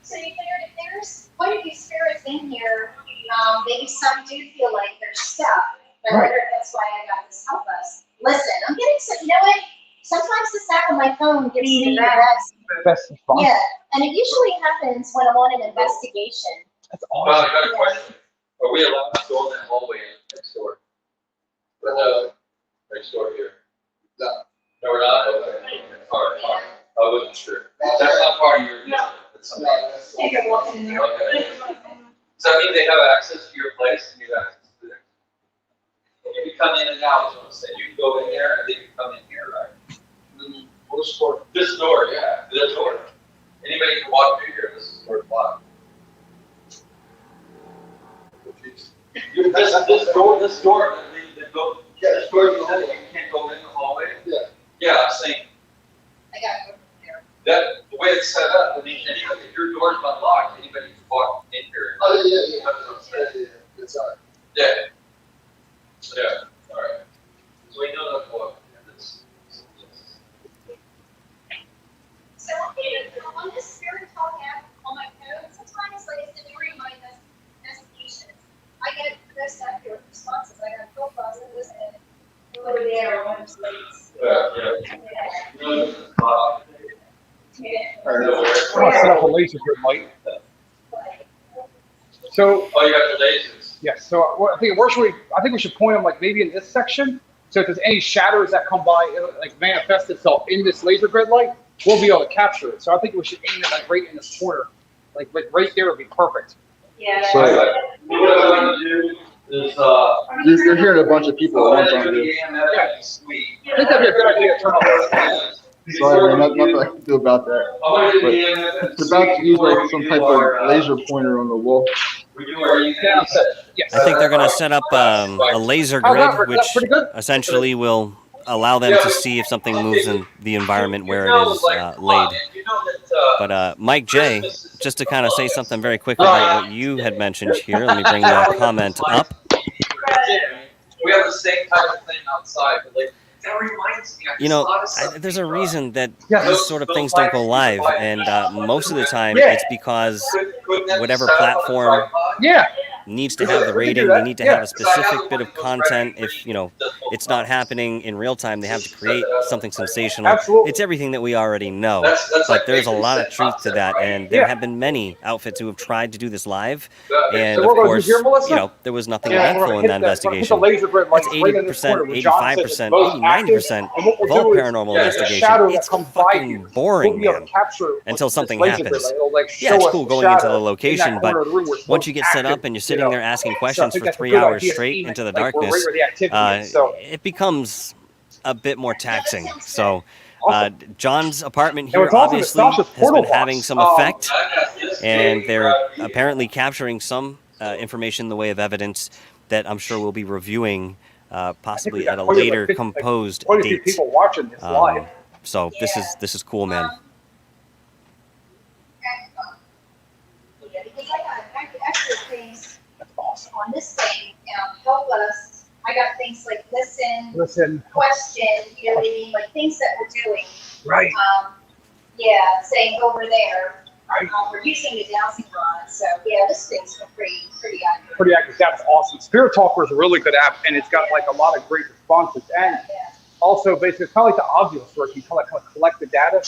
So you figured if there's quite a few spirits in here, maybe some do feel like they're stuck. I wonder if that's why I got this help us. Listen, I'm getting some, you know what? Sometimes this app on my phone gives me bad access. Best response. Yeah, and it usually happens when I'm on an investigation. That's Well, awesome. I got a question. Are we allowed to go in that hallway next door? Next door here? No. No, we're not? Okay. All right. I wasn't sure. That's not part of your deal. That's something. Take a walk in there. Okay. Does that mean they have access to your place and you have access to theirs? You can come in and out, is what I'm saying. You can go in there and they can come in here, right? This door? This door, yeah. This door. Anybody can walk through here. This is door blocked. This door, this door, you can't go in the hallway? Yeah. Yeah, I'm saying, I got it over there. that, the way it's set up, I mean, anybody, if your door's unlocked, anybody can walk in here. Oh, yeah. It's all right. Yeah. Yeah, all right. So we know that one. So on this Spirit Talk app on my phone, sometimes like it's during my investigations, I get most accurate responses. I got profiles that listen over there on those links. I want to set up a laser grid light. So, Oh, you got the lasers. yes, so I think where should we, I think we should point them like maybe in this section. So if there's any shadows that come by, like manifest itself in this laser grid light, we'll be able to capture it. So I think we should aim it like right in this corner. Like right there would be perfect. Yeah. So What I want to do is, you're hearing a bunch of people at once on this. I think that'd be a good idea to turn on. Sorry, man, nothing I can do about that. It's about to use like some type of laser pointer on the wall. Yes. I think they're going to set up a laser How's that? grid, That's pretty which good. essentially will allow them to see if something moves in the environment where it is laid. But Mike J, just to kind of say something very quickly about what you had mentioned here, let me bring that comment up. We have the same type of thing outside, but like, that reminds me. You know, there's a reason that these sort of things don't go live, and most of the time it's because whatever platform Yeah. needs to have the rating, they need to have a specific bit of content. If, you know, it's not happening in real time, they have to create something sensational. Absolutely. It's everything that we already know. But there's a lot of truth to that, and there have been many outfits who have tried to do this live, and So of we're going to course, here, Melissa? you know, there was nothing Yeah, eventful in that investigation. The laser grid light That's right in this 80%, corner where John said it's 85%, most 80, 90% active, and what of we'll all do is paranormal there's a investigation. shadow that It's comes by fucking you. boring, We'll be able man. to capture Until this something laser grid happens. light. It'll, like, Yeah, show it's us cool the going into shadow the in location, that but corner of the room where it's once you get most set up active, and you're you sitting know. there asking So I questions think for that's a 3 good hours idea to straight aim it, into the like, where darkness, the activity is. So it becomes a bit more taxing. So awesome. John's apartment And here what's awesome is obviously Sasha's has portal been having box. some effect, and they're apparently capturing some information in the way of evidence that I'm sure we'll be reviewing possibly at a later composed quite a few date. people watching this live. So this is cool, man. Yeah, because I got extra things That's awesome. on this thing, help us. I got things like Listen, question, you know what I mean, like things that we're doing. right. Yeah, saying over there, Right. we're using the dowsing rod, so yeah, this thing's pretty accurate. Pretty active. That's awesome. Spirit Talker is a really good app, and it's got like a lot of great responses. And Yeah. also, basically, it's kind of like the obvious where you kind of collect the data.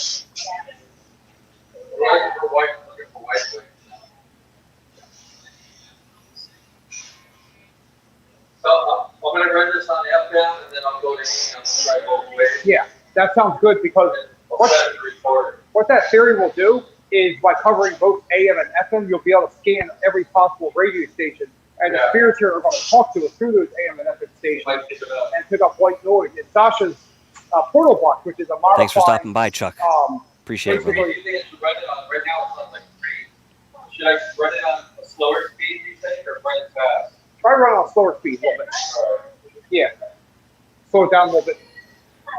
So I'm gonna run this on the FM and then I'll go to him and try both ways. Yeah, that sounds good because I'll set the recorder. what that theory will do is by covering both AM and FM, you'll be able to scan every possible radio station. And the Yeah. spirits here are going to talk to us through those AM and FM stations Might pick it up. and pick up white noise. And Sasha's portal box, which is a modified Thanks for stopping by, Chuck. Appreciate it, brother. What do you think to run it on? Right now it's on like 3. Should I run it on a slower speed, you think, or run it fast? Try running on slower speed a little bit. Yeah. Slow it down a little bit.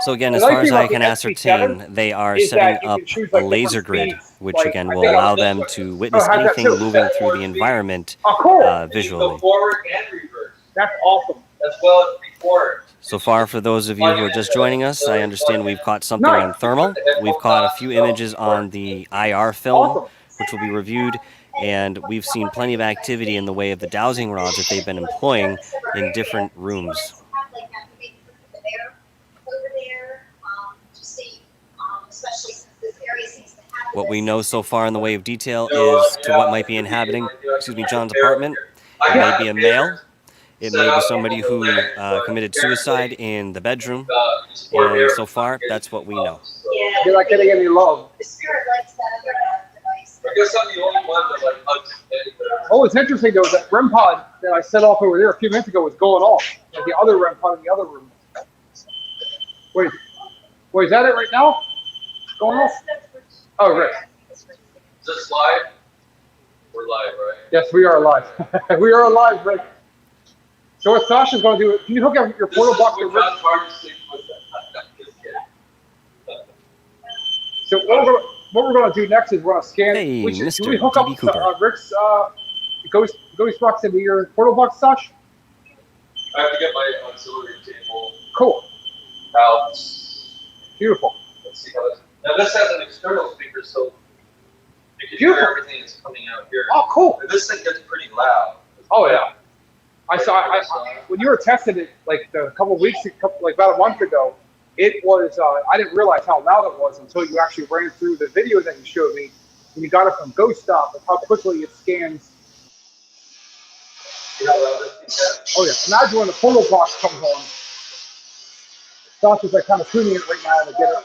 So again, as The nice far as thing I about can the ascertain, SP7 they are is setting that you up can choose, a like, laser different grid, speeds. which Like, again I will think allow I'll- them to witness how's that anything feel? moving through the environment Oh, cool. You visually. go forward and reverse, That's awesome. as well as before. So far, for those of you who are just joining us, I understand we've caught something Nice. on thermal. We've caught a few images on the IR film, Awesome. which will be reviewed, and we've seen plenty of activity in the way of the dowsing rods that they've been employing in different rooms. What we know so far in the way of detail is to what might be inhabiting, John's apartment. It may be a male. It may be somebody who committed suicide in the bedroom. And so far, that's what we know. You're not getting any love. The spirit likes that other device. I guess I'm the only one that like hugs anywhere. Oh, it's interesting though, that REM pod that I set off over there a few minutes ago was going off. Like the other REM pod in the other room. Wait, is that it right now? Going off? Oh, right. Is this live? We're live, right? Yes, we are alive. We are alive, Rick. So what Sasha's going to do, can you hook up your portal box to Rick? John Carty sings with that. Just kidding. So what we're going to do next is we're going to scan. Hey, do we Mr. hook up DB Cooper. Rick's ghost box into your portal box, Sash? I have to get my auxiliary table Cool. out. Beautiful. Let's see how this. Now this has an external speaker, so you can Beautiful. hear everything that's coming out here. Oh, cool. And this thing gets pretty loud. Oh, yeah. I when you were testing it like a couple of weeks, like about a month ago, it was, I didn't realize how loud it was until you actually ran through the video that you showed me. And you got it from Ghost Stop and how quickly it scans. You know how loud this thing gets? Oh, yeah. Imagine when the portal box comes on. Sasha's like kind of tuning it right now to get it.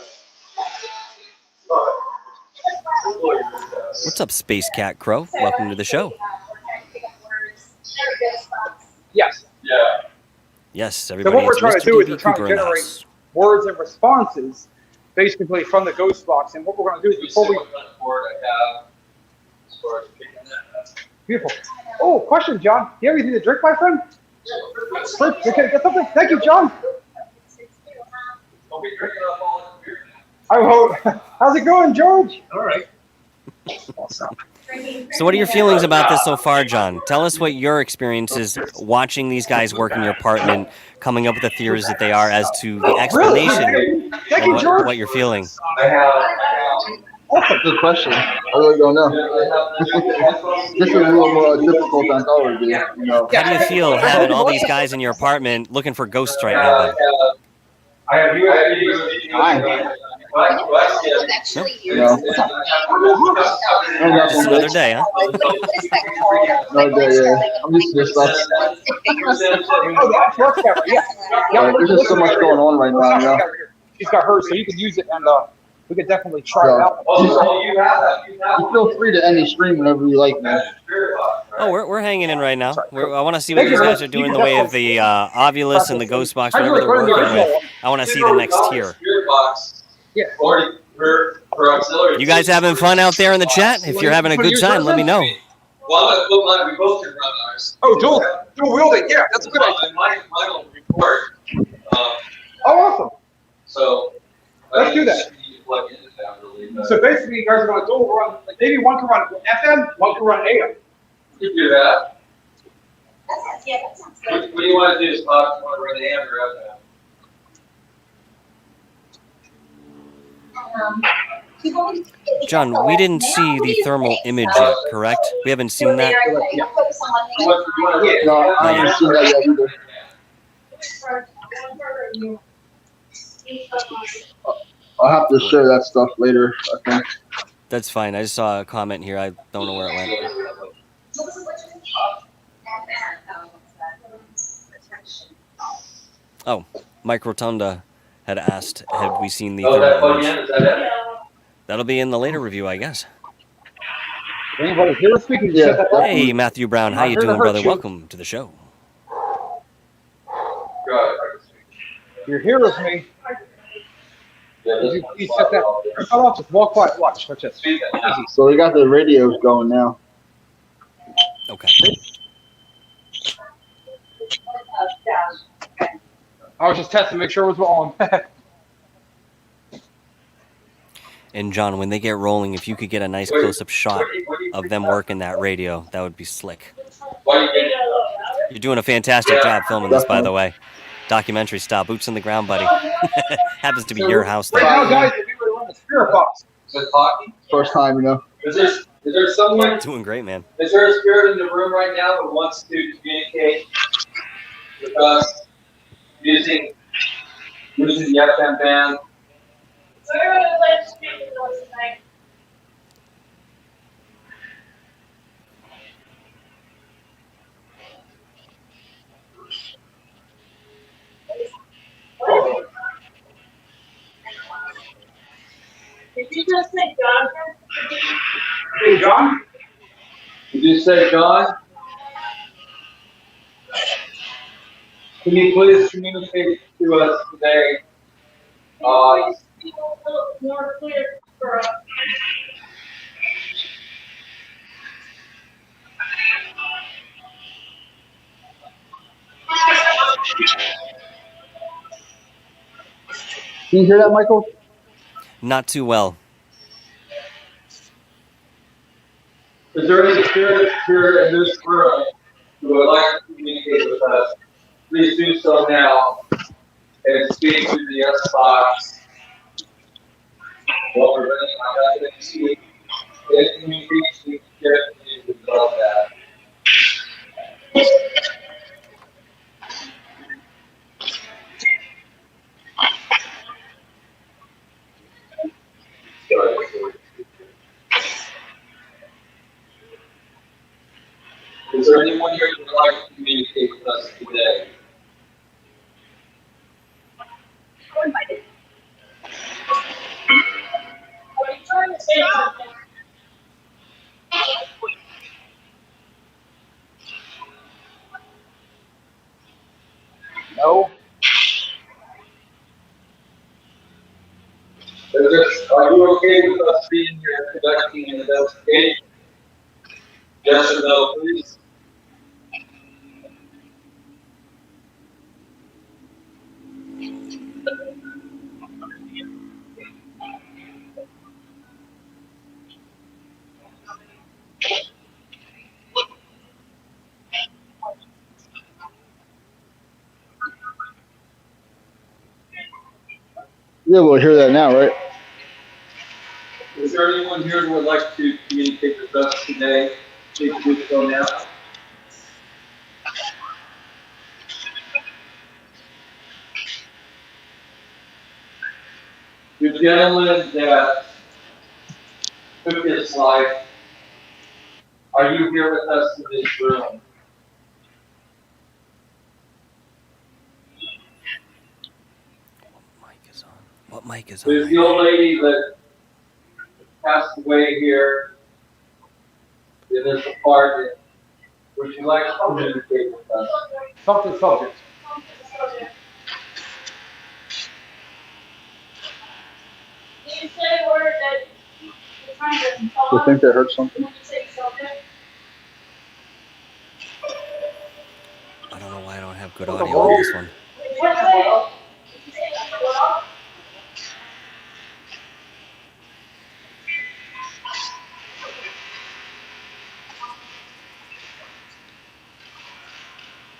What's up, Space Cat Crow? Welcome to the show. Yes. Yeah. Yes, So everybody. what we're It's trying Mr. to do is DB we're trying to Cooper in the generate house. words and responses basically from the Ghost box. And what we're going to do is before we... What kind of board I have as far as picking that. Beautiful. Oh, question, John. Do you have anything to drink, my friend? Okay, get something. Thank you, John. Don't be drinking up all this beer now. I hope. How's it going, George? All right. So what are your feelings about this so far, John? Tell us what your experience is watching these guys work in your apartment, coming up with the theories that they are as to the explanation Thank you, of George. what you're feeling. I have. That's a good question. I really don't know. This is a little more difficult than I thought it would be. You know. How do you feel having all these guys in your apartment looking for ghosts right now, bud? I have USB. Fine. Actually, You know. Just another day, huh? No, yeah. I'm used to this stuff. Oh, the actual camera, yeah. There's just so much going on right now, you know. She's got hers, so you can use it, and we could definitely try it out. Oh, you have that. You feel free to end the stream whenever you like, man. Oh, we're hanging in right now. I want to see what these guys are doing in the way of the Ovulus and the Ghost Box, whatever they're working with. I want to see the next tier. Yeah. Her auxiliary. You guys having fun out there in the chat? If you're having a good time, let me know. Well, we both can run ours. Oh, dual wielding, yeah, that's a good idea. Mine will record. Oh, awesome. So Let's do that. Plug into that really, but So basically, you guys are going to dual run, like maybe one can run FM, one can run AM. you can do that. Yeah, that sounds good. What do you want to do? Is Bob want to run AM or FM? John, we didn't see the thermal image yet, correct? We haven't seen that. You want to No, I haven't seen that yet either. I'll have to share that stuff later, I think. That's fine. I just saw a comment here. I don't know where it went. Oh, Mike Rotunda had asked, had we seen the Oh, that thermal plug in? image? Is that it? That'll be in the later review, I guess. Anybody here speaking? Yeah. Hey, Matthew Brown. How you doing, brother? Welcome to the show. Go ahead. You're here with me. Yeah, You set that. Cut off. Just walk quiet. Watch this. So they got the radios going now. Okay. I was just testing to make sure it was on. And John, when they get rolling, if you could get a nice close-up shot of them working that radio, that would be slick. You're doing a fantastic job filming this, by the way. Documentary style, boots on the ground, buddy. Happens to be your house, though. Right now, guys, if we were to run the spirit box. First time, you know. Is there someone? Doing great, man. Is there a spirit in the room right now that wants to communicate with us using the FM band? Did you just say John? Hey, John. Did you say John? Can you please communicate to us today? Speak a little more clear for us. Can you hear that, Michael? Not too well. Is there any spirit here in this room who would like to communicate with us? Please do so now and speak to the S box. While we're running out of speak, and communication we love that. Is there anyone here who would like to communicate with us today? Are you trying to say something? No. Are you okay with us being here conducting an investigation? Yes or no, please? Yeah, we'll hear that now, right? Is there anyone here who would like to communicate with us today? Please do so now. The gentleman that took his life, are you here with us in this room? What mic is There's on? the old lady that passed away here in this apartment. Would you like to communicate with us? Something subject. Did you say a word that you're trying to You follow? think they heard something? Did you say something? I don't know why I don't have good audio on this one. What say? Did you say well?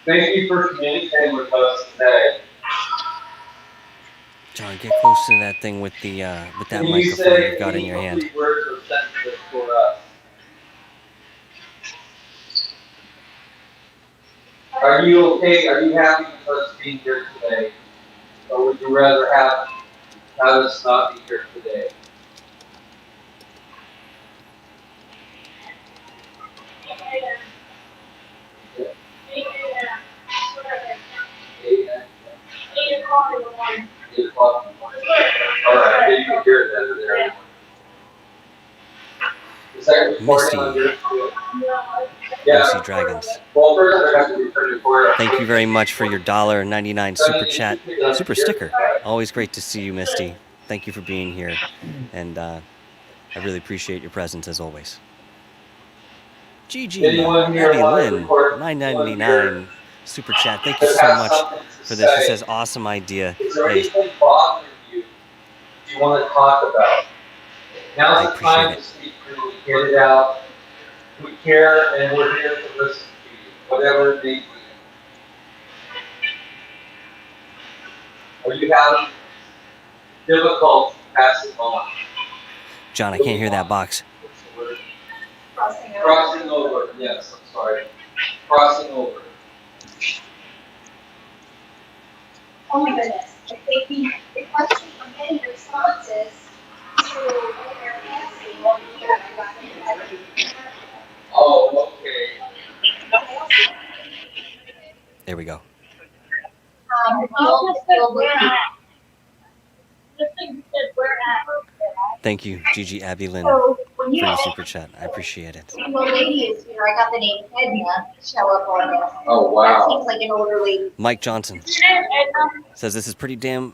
Thank you for communicating with us today. John, get close to that thing with the with that Can you microphone say you've got in your any hand. complete words or sentences for us? Are you okay? Are you happy with us being here today? Or would you rather have us not be here today? Amen. 8 o'clock in the morning. 8 o'clock in the morning. All right, you can hear that there. Is that recording on your screen? Lucy Dragons. Well, first I have to return your card. Thank you very much for your $1.99 super chat, super sticker. Always great to see you, Misty. thank you for being here, and I really appreciate your presence as always. Gigi, Anyone here Abby want to Lynn, report? 999 super chat. Thank you That so has much something to for this. She say. says, awesome idea. Is there Hey, anything bothering you want to talk about? Now's the appreciate time it. to speak freely. Get it out. We care and we're here to listen to you, whatever it may be. Are you having difficulty passing on? John, I can't hear that box. What's the word? Crossing over. Crossing over. Yes, I'm sorry. Crossing over. Oh my goodness. The question I'm getting responses to what they're asking on the Oh, okay. There we go. Also said where at. This thing said where at. Thank you, Gigi, Abby Lynn, So for when you your super chat. I appreciate it. the lady is, I got the name Edna show up on this. Oh, That wow. seems like an older lady. Mike Johnson says this is pretty damn,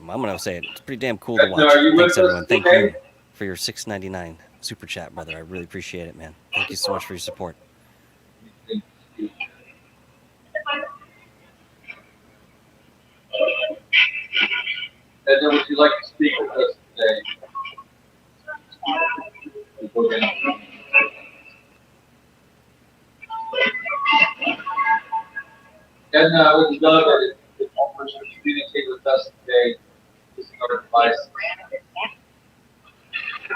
I'm going to say it, it's pretty damn cool to Edna, watch. are you Thanks, with us everyone. Thank today? you for your $6.99 super chat, brother. I really appreciate it, man. Thank you so much for your support. Edna, would you like to speak with us today? Edna, I would love it if you would communicate with us today using our device.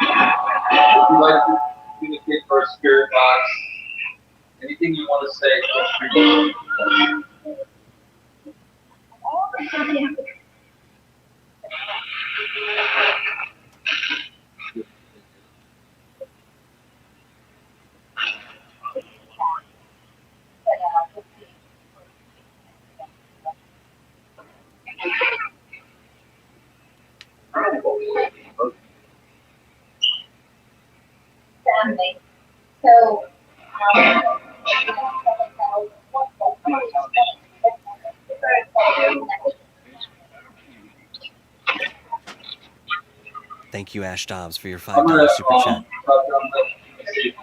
Would you like to communicate for our spirit box? Anything you want to say, feel free to. Family. So, Thank you, Ash Dobbs, for your $5 super chat. He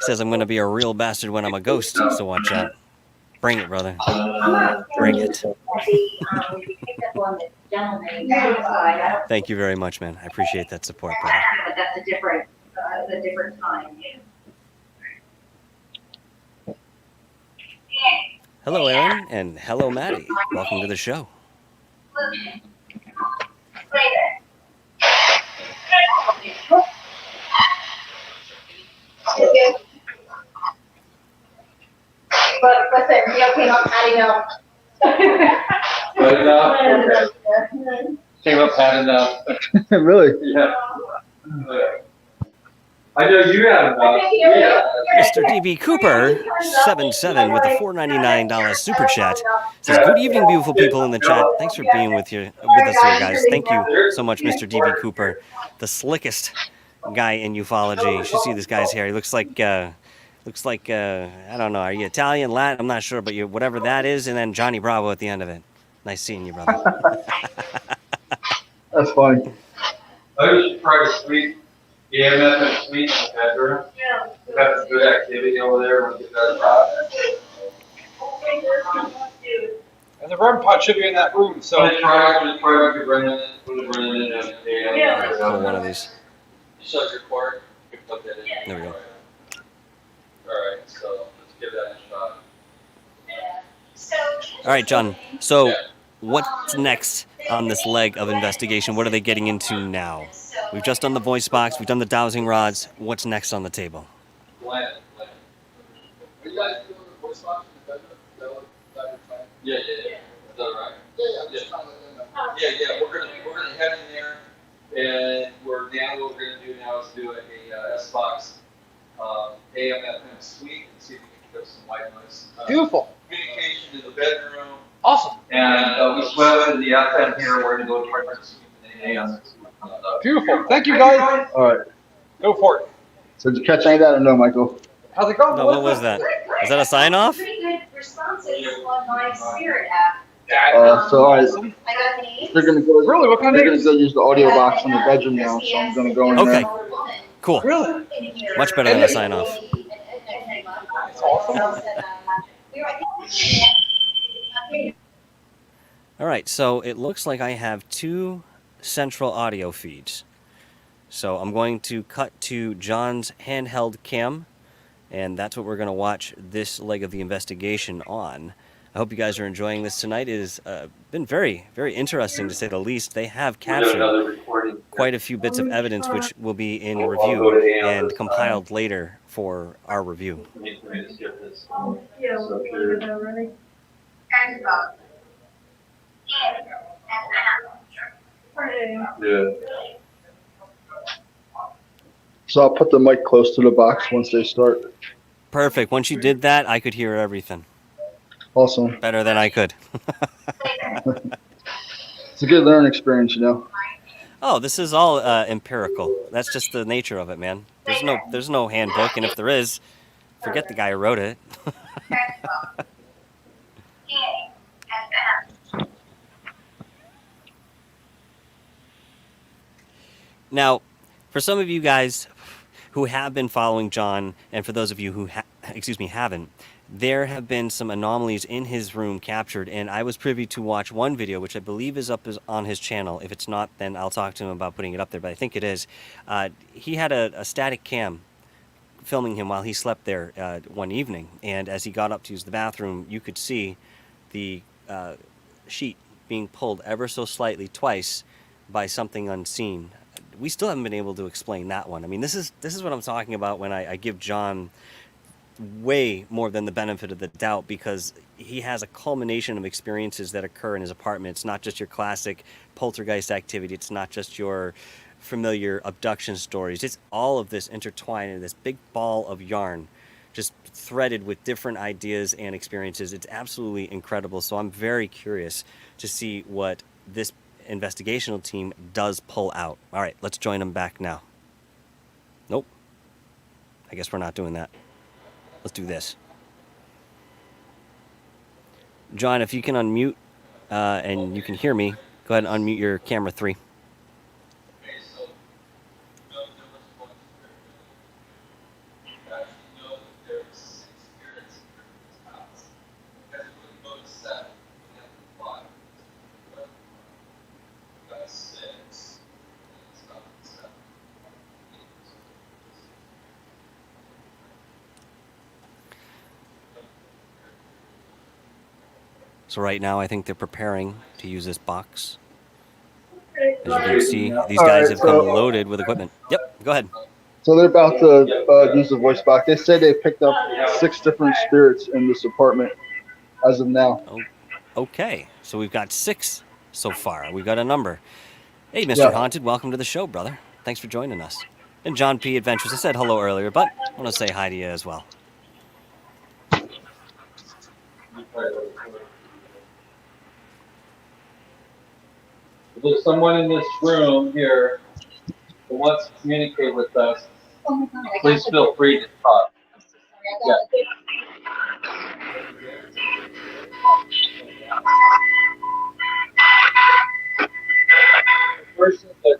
says, I'm going to be a real bastard when I'm a ghost, so watch out. Bring it, brother. Bring it. Thank you very much, man. I appreciate that support, brother. But that's a different time. Hello, Aaron, and hello, Maddie. Welcome to the show. But listen, we okay not adding up. Good enough? Okay. Came up had enough. Really? Yeah. I know you have enough. Yeah. Mr. DB Cooper, 77 with a $4.99 super chat. Says, good evening, beautiful people in the chat. Thanks for being with us here, guys. Thank you so much, Mr. DB Cooper, the slickest guy in ufology. You should see this guy's hair. He looks like I don't know, are you Italian, Latin? I'm not sure, but you whatever that is, and then Johnny Bravo at the end of it. Nice seeing you, brother. That's funny. I should try to sweep the EMF and sweep in the bedroom. We've got some good activity over there. We'll get that out. And the REM pod should be in that room, so. Just try to bring it in, put it in, and Pull one of these. shut your cord. Plug that in. There we go. Alright, so let's give that a shot. All right, John. So what's next on this leg of investigation? What are they getting into now? We've just done the voice box. We've done the dowsing rods. What's next on the table? Glenn. Are you guys doing the voice box in the bedroom? Yeah. Is that right? Yeah. We're gonna head in there, and what we're gonna do now is do a S-Box AM/FM suite and see if we can get some white noise. Beautiful. Communication in the bedroom. Awesome. And we swell in the FM here. We're gonna go toward the suite in the AM. Beautiful. Thank you, guys. All right. Go for it. So did you catch any of that or no, Michael? How's it going? No, what was that? Is that a sign off? Pretty good responses on my Spirit app. So all right, I got these. they're gonna go. Really? What kind of They're gonna names? go use the audio box in the bedroom now. So I'm gonna go in Okay. there. Cool. Really? Much better than a sign off. That's awesome. All right, so it looks like I have 2 central audio feeds. So I'm going to cut to John's handheld cam, and that's what we're going to watch this leg of the investigation on. I hope you guys are enjoying this tonight. It has been very, very interesting to say the least. They have We have another captured recording. quite a few bits of evidence which will be in I'll go review to Ann and this compiled later for our review. Let me just get this. Yeah, So we'll here. get that ready. Yeah. So I'll put the mic close to the box once they start. Perfect. Once you did that, I could hear everything. Awesome. Better than I could. It's a good learning experience, you know. Oh, this is all empirical. That's just the nature of it, man. There's no handbook, and if there is, forget the guy who wrote it. Now, for some of you guys who have been following John, and for those of you who haven't, there have been some anomalies in his room captured, and I was privy to watch one video, which I believe is up on his channel. If it's not, then I'll talk to him about putting it up there, but I think it is. He had a static cam filming him while he slept there one evening, and as he got up to use the bathroom, you could see the sheet being pulled ever so slightly twice by something unseen. We still haven't been able to explain that one. I mean, this is what I'm talking about when I give John way more than the benefit of the doubt, because he has a culmination of experiences that occur in his apartment. It's not just your classic poltergeist activity. It's not just your familiar abduction stories. It's all of this intertwined in this big ball of yarn, just threaded with different ideas and experiences. It's absolutely incredible. So I'm very curious to see what this investigational team does pull out. All right, let's join them back now. Nope. I guess we're not doing that. Let's do this. John, if you can unmute and you can hear me, go ahead and unmute your camera 3. So right now, I think they're preparing to use this box. As you can see, these guys have come loaded with equipment. Yep, go ahead. So they're about to use the voice box. They say they picked up 6 different spirits in this apartment as of now. Oh, okay, so we've got 6 so far. We've got a number. Hey, Mr. Haunted, welcome to the show, brother. Thanks for joining us. And John P. Adventures, I said hello earlier, but I want to say hi to you as well. There's someone in this room here who wants to communicate with us. Please feel free to talk. Yeah. The person that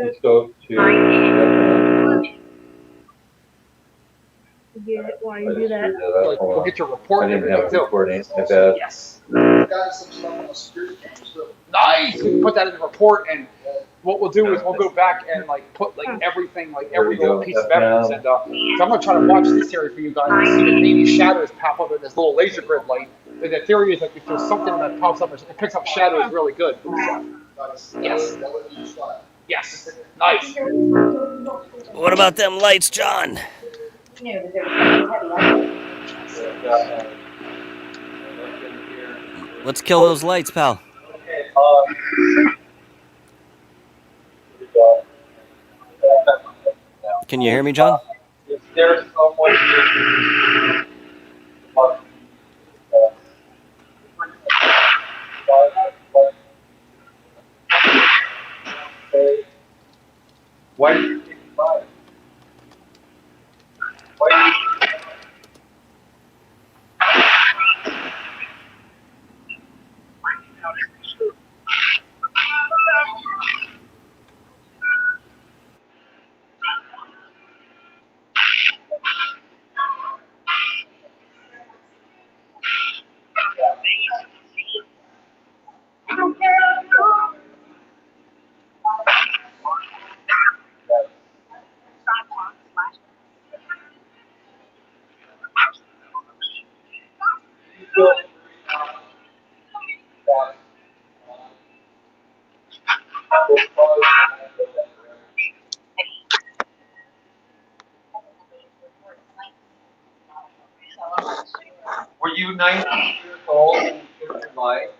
let's go to Why you do that? We'll get your report. I didn't have a recording. My bad. Yes. Nice. We can put that in the report, and what we'll do is we'll go back and like put like everything, like every little piece of evidence, and so I'm gonna try to watch this area for you guys and see if maybe shadows pop up in this little laser grid light. And the theory is like if there's something that pops up, it picks up shadows really good. Yes. Yes. Nice. What about them lights, John? Let's kill those lights, pal. Can you hear me, John? Is there someone here? Why do you think five? Why? Were you 19 years old when you took your life?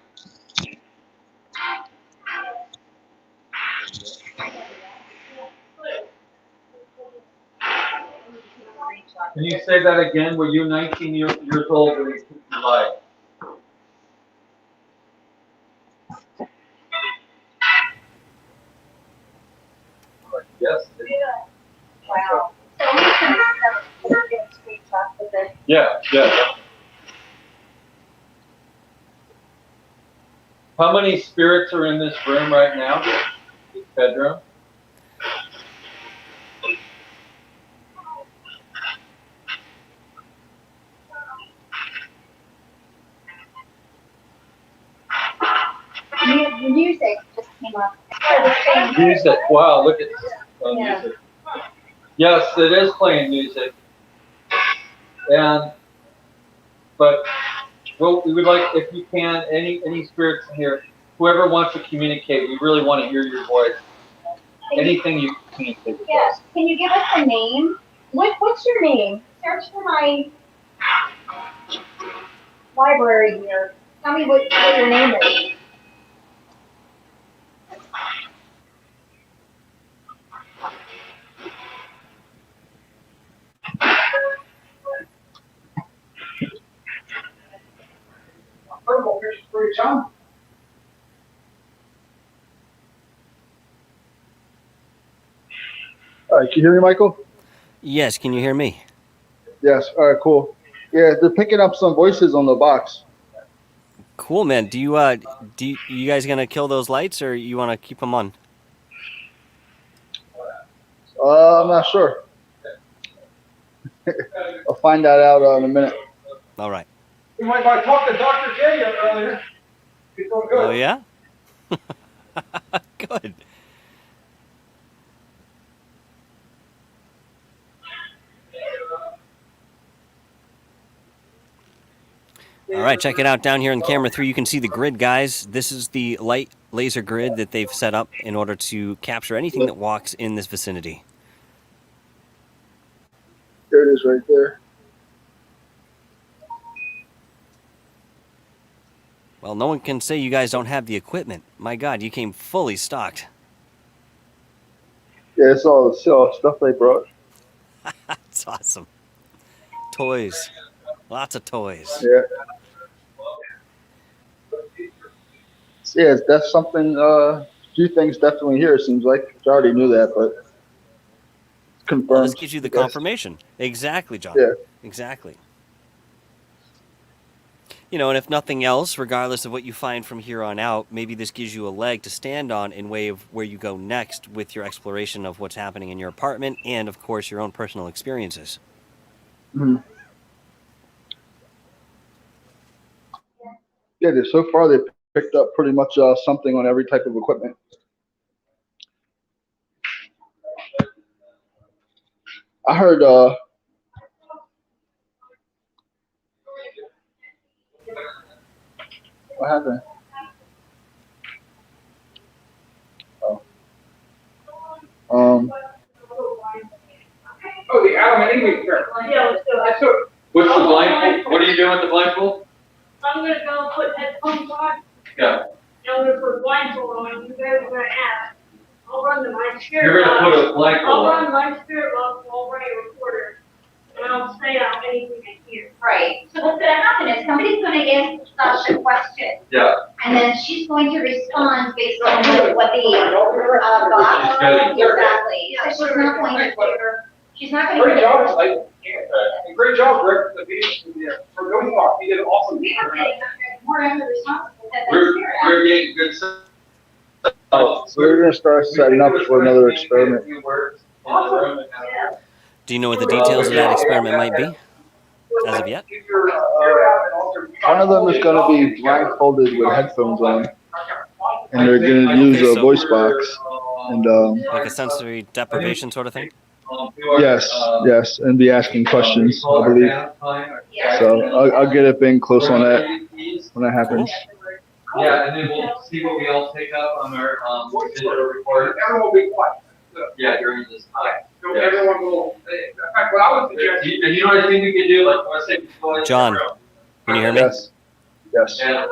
Can you say that again? Were you 19 years old when you took your life? Yes. Wow. So I'm just gonna get screenshots of this. Yeah, yeah. How many spirits are in this room right now? This bedroom? Music just came up. Music. Wow, look at music. Yes, it is playing music. But we would like, if you can, any spirits in here, whoever wants to communicate, we really want to hear your voice. Anything you can communicate with Yes. us. Can you give us a name? What's your name? Search for my library here. Tell me what your name is. All right, can you hear me, Michael? Yes, can you hear me? Yes. All right, cool. Yeah, they're picking up some voices on the box. Cool, man. Do you guys gonna kill those lights, or you want to keep them on? I'm not sure. I'll find that out in a minute. All right. You might talk to Dr. J earlier. Oh yeah. Good. All right, check it out down here in camera 3. You can see the grid, guys. This is the light laser grid that they've set up in order to capture anything that walks in this vicinity. There it is right there. Well, no one can say you guys don't have the equipment. My God, you came fully stocked. Yeah, it's all stuff they brought. That's awesome. Toys. Lots of toys. Yeah. Yeah, that's something, a few things definitely here, it seems like. I already knew that, but confirmed. Well, this gives you the confirmation. Exactly, John. Yeah. Exactly. You know, and if nothing else, regardless of what you find from here on out, maybe this gives you a leg to stand on in way of where you go next with your exploration of what's happening in your apartment and, of course, your own personal experiences. Mm-hmm. Yeah, so far they picked up pretty much something on every type of equipment. I heard. What happened? Oh. Oh, the Adam and Eve experiment. Yeah, let's do it. So, What's the blindfold? What are you doing with the blindfold? I'm gonna go put headphones on, Yeah. and I'm gonna put blindfold on, you guys are gonna ask. I'll run the mind spirit. You're gonna put a blindfold I'll on. run mind spirit while I'll run a recorder, and I'll say out anything I hear. Right, so what's gonna happen is somebody's gonna ask Sasha a question, Yeah. and then she's going to respond based on what the, box. She's good. Exactly, so she's not going to hear, she's not gonna. great job, like, and great job, Rick, for going off. You did an awesome We are job. getting more of the responsible that We're getting good stuff. So we're gonna start setting up for another experiment. Do you know what the details of that experiment might be as of yet? One of them is gonna be blindfolded with headphones on, and they're gonna use a voice box. And Like a sensory deprivation sort of thing? yes, and be asking questions, I believe. So I'll get up in close on that when that happens. Yeah, and then we'll see what we all pick up on our digital recorder. Everyone will be quiet. Yeah, during this time. So everyone will, in fact, what I would suggest. And you know what I think we could do? Like, I want to say, John, can you hear me? Yes. Yeah.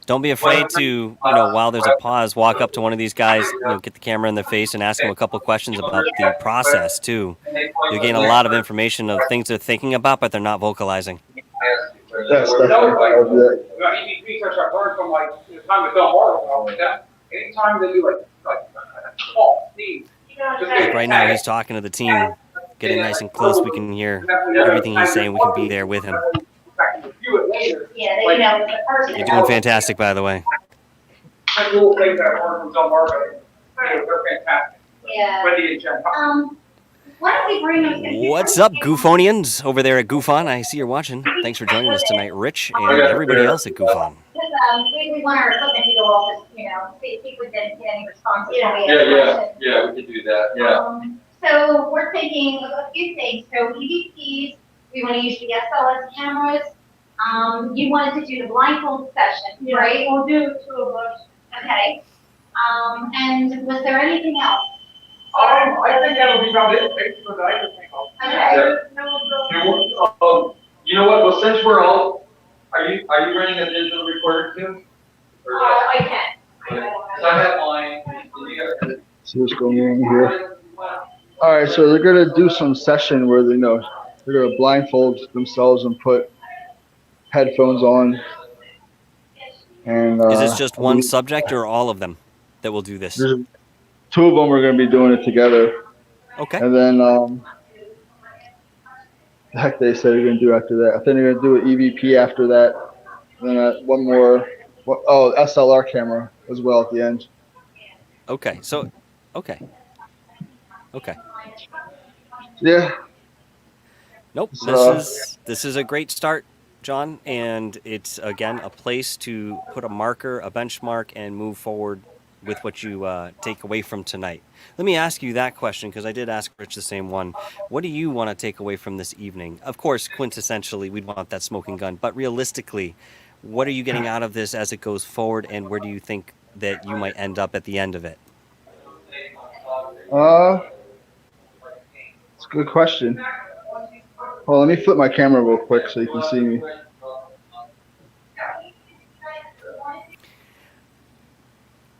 Don't be afraid to, while there's a pause, walk up to one of these guys, get the camera in their face and ask them a couple questions about the process, too. You'll gain a lot of information of things they're thinking about, but they're not vocalizing. Yes, definitely. I'll do that. EVP starts to learn from like the time with Bill Hart and that. Anytime they do like call, Steve. Like right now, he's talking to the team, getting nice and close. We can hear everything he's saying. We can be there with him. Yeah, they know the person. You're doing fantastic, by the way. I will things that learned from Bill Hart. They're fantastic. Yeah. Wendy and Jen. Why don't we bring them? What's up, Goofonians over there at Goofon? I see you're watching. Thanks for joining us tonight, Rich, and everybody else at Goofon. We want our equipment to go off, see if we didn't get any responses. Yeah, we could do that, yeah. So we're thinking of a few things. So EVPs, we want to use the SLS cameras. You wanted to do the blindfold session, right? We'll do 2 of us. Okay. And was there anything else? I think that'll be about it. Thanks for that. I can think of. Okay. You know what? Well, since we're all, are you running a digital recorder too? I can. So I have mine. See what's going on here. All right, so they're gonna do some session where they're gonna blindfold themselves and put headphones on. And Is this just one subject or all of them that will do this? 2 of them are gonna be doing it together. Okay. And then the heck they say they're gonna do after that. I think they're gonna do an EVP after that. And then one more. SLR camera as well at the end. Okay. So, okay. Yeah. Nope. This is a great start, John, and it's again a place to put a marker, a benchmark, and move forward with what you take away from tonight. Let me ask you that question because I did ask Rich the same one. What do you want to take away from this evening? Of course, quintessentially, we'd want that smoking gun, but realistically, what are you getting out of this as it goes forward, and where do you think that you might end up at the end of it? It's a good question. Well, let me flip my camera real quick so you can see me.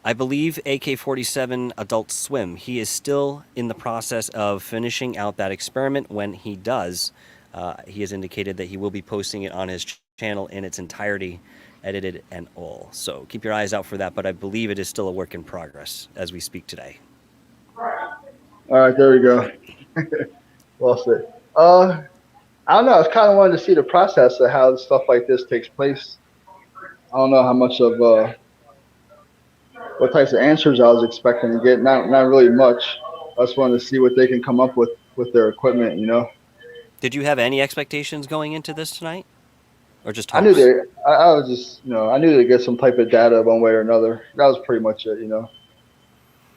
I believe AK-47 Adult Swim, he is still in the process of finishing out that experiment. When he does, he has indicated that he will be posting it on his channel in its entirety, edited and all. So keep your eyes out for that, but I believe it is still a work in progress as we speak today. All right, there we go. Well said. I don't know. I was kind of wanting to see the process of how stuff like this takes place. I don't know how much of what types of answers I was expecting to get. Not really much. I just wanted to see what they can come up with their equipment. Did you have any expectations going into this tonight, or just hopes? I knew I was just I knew they'd get some type of data one way or another. That was pretty much it.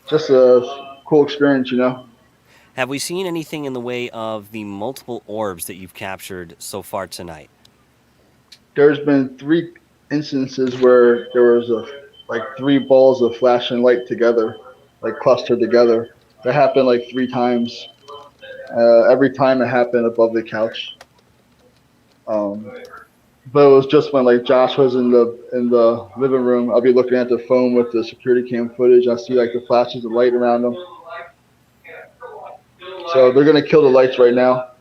Just a cool experience. Have we seen anything in the way of the multiple orbs that you've captured so far tonight? There's been 3 instances where there was like 3 balls of flashing light together, like clustered together. That happened like 3 times. Every time it happened above the couch. But it was just when like Josh was in the living room. I'll be looking at the phone with the security cam footage. I see like the flashes of light around them. So they're gonna kill the lights right now.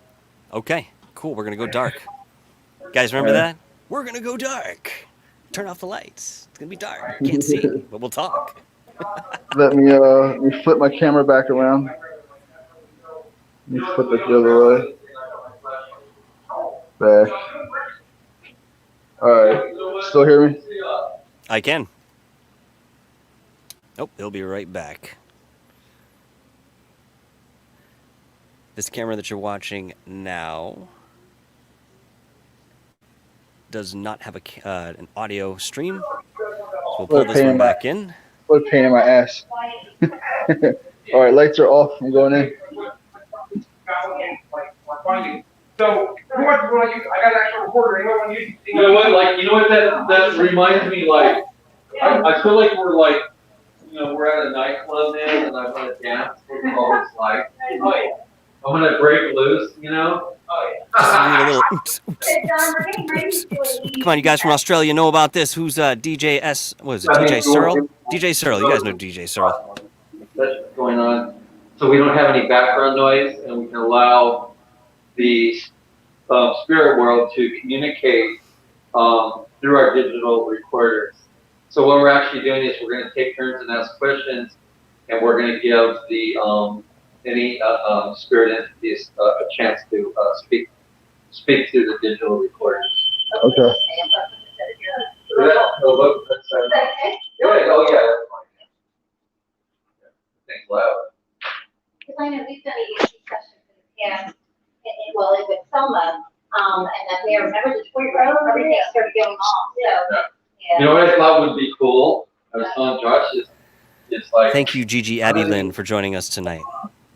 Okay, cool. We're gonna go dark. Guys, remember that? We're gonna go dark. Turn off the lights. It's gonna be dark. Can't see, but we'll talk. Let me flip my camera back around. Let me flip it the other way. Back. All right. Still hear me? I can. Oh, he'll be right back. This camera that you're watching now does not have an audio stream. So we'll pull this one back in. What a pain in my ass. All right, lights are off. I'm going in. So, who wants to use? I got an actual recorder. Anyone want to use? You know what? Like, you know what that reminds me. Like, I feel like we're like, we're at a nightclub, man, and I want to dance with all this light. I want to break loose, Just need a little oops, oops, oops, oops. Come on, you guys from Australia know about this. Who's DJ S? What is it? DJ Searle? DJ Searle. You guys know DJ Searle. That's what's going on. So we don't have any background noise, and we can allow the spirit world to communicate through our digital recorders. So what we're actually doing is we're going to take turns and ask questions, and we're going to give the any spirit entities a chance to speak to the digital recorders. Okay. Oh yeah. Thanks, loud. Because I know we've done a UC session for the past, well, it was Selma, and then we remember the Detroit Road, everything started going off, so, yeah. You know what I thought would be cool? I was telling Josh, it's like. Thank you, Gigi Abby Lynn, for joining us tonight.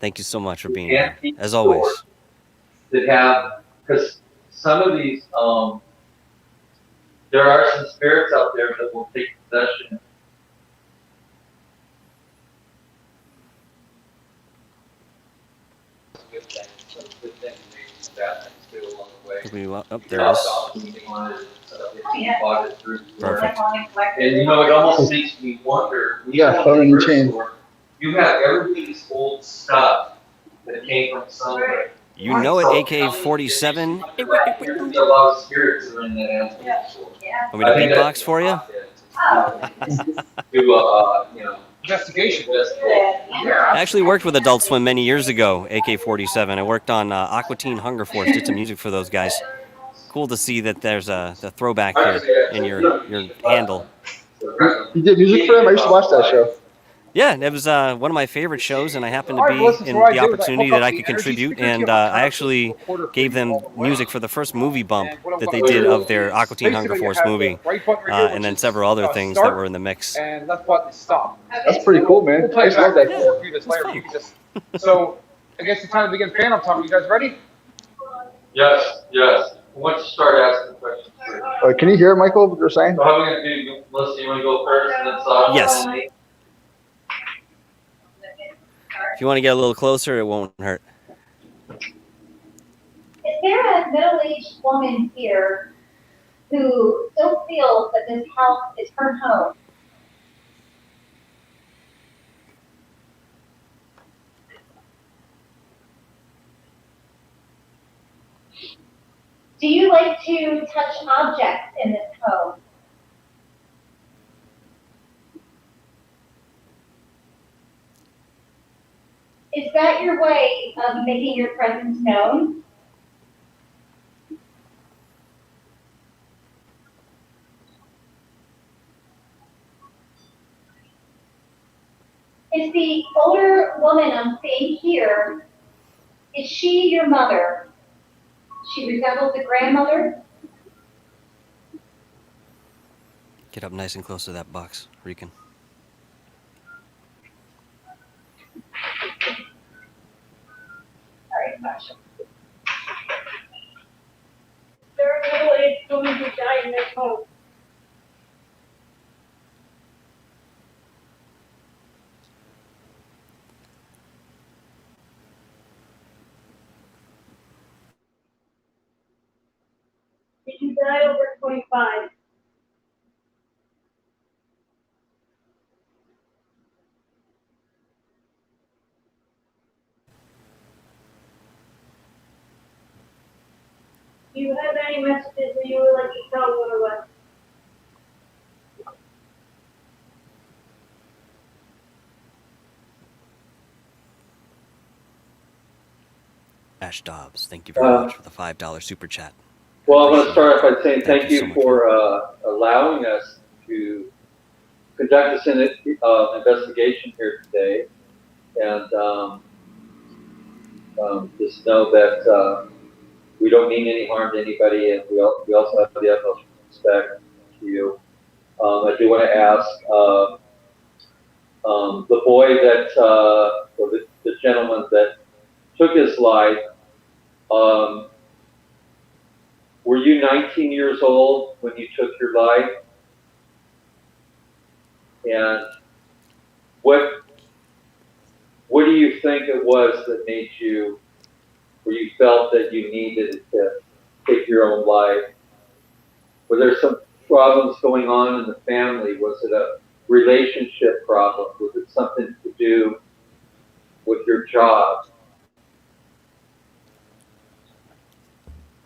Thank you so much for being here, as always. That have, because some of these, there are some spirits out there that will take possession. Oh, there it is. Perfect. And it almost makes me wonder. Yeah, phone and chain. You have everybody's old stuff that came from somewhere. You know it, AK-47. There's a lot of spirits that are in that animal. Want me to beatbox for you? Investigation. I actually worked with Adult Swim many years ago, AK-47. I worked on Aqua Teen Hunger Force, did some music for those guys. Cool to see that there's a throwback here in your handle. You did music for him? I used to watch that show. Yeah, it was one of my favorite shows, and I happened to be in the opportunity that I could contribute, and I actually gave them music for the first movie bump that they did of their Aqua Teen Hunger Force movie, and then several other things that were in the mix. And left button is stop. That's pretty cool, man. I used to love that. So, I guess it's time to begin Phantom Talk. You guys ready? Yes. Why don't you start asking questions? Can you hear Michael, what they're saying? So how are we going to do, Melissa, you want to go first and then Sasha? Yes. If you want to get a little closer, it won't hurt. Is there a middle-aged woman here who still feels that this house is her home? Do you like to touch objects in this home? Is that your way of making your presence known? Is the older woman I'm seeing here, is she your mother? She resembles a grandmother? Get up nice and close to that box, Rican. You died over 25. Do you have any messages that you would like to tell one of us? Ash Dobbs, thank you very much for the $5 super chat. Well, I'm going to start off by saying thank you you so much for allowing us to conduct this investigation here today. And just know that we don't mean any harm to anybody, and we also have the utmost respect to you. I do want to ask the boy that, or the gentleman that took his life, were you 19 years old when you took your life? And what do you think it was that made you, where you felt that you needed to take your own life? Were there some problems going on in the family? Was it a relationship problem? Was it something to do with your job?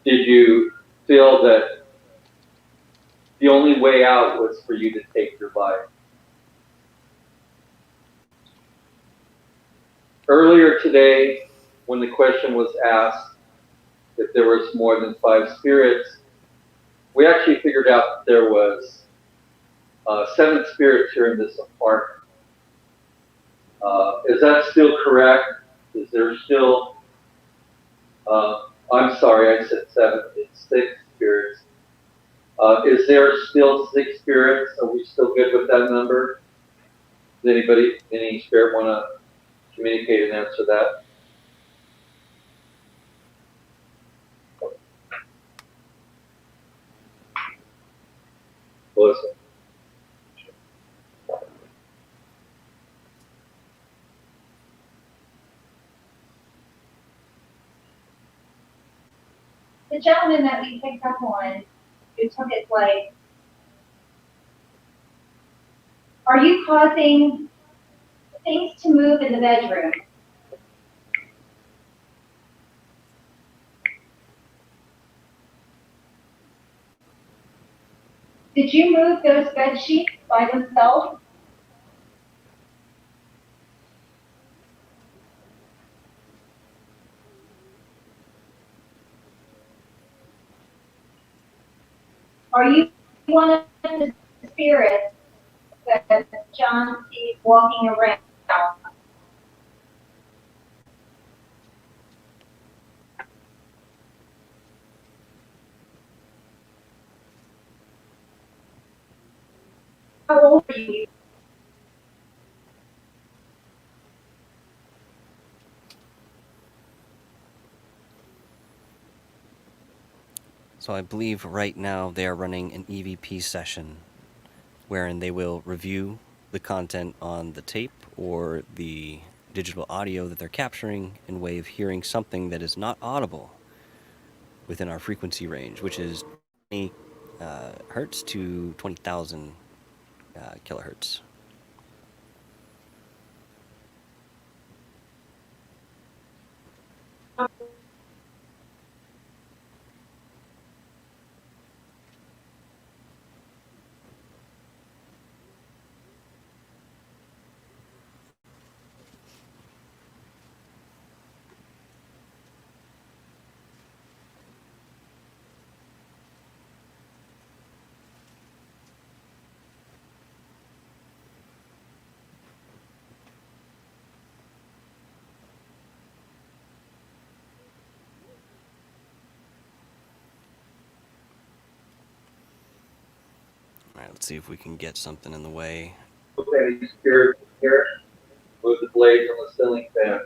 Did you feel that the only way out was for you to take your life? Earlier today, when the question was asked if there was more than 5 spirits, we actually figured out that there was 7 spirits here in this apartment. Is that still correct? Is there still, I'm sorry, I said 7, it's 6 spirits. Is there still 6 spirits? Are we still good with that number? Does anybody, any spirit want to communicate and answer that? Melissa. The gentleman that we picked up on, who took his life, are you causing things to move in the bedroom? Did you move those bed sheets by themselves? Are you one of the spirits that John sees walking around? How old are you? So I believe right now they are running an EVP session wherein they will review the content on the tape or the digital audio that they're capturing in way of hearing something that is not audible within our frequency range, which is 20 hertz to 20,000 kilohertz. All right, let's see if we can get something in the way. Okay, spirit here with the blades on the ceiling fan.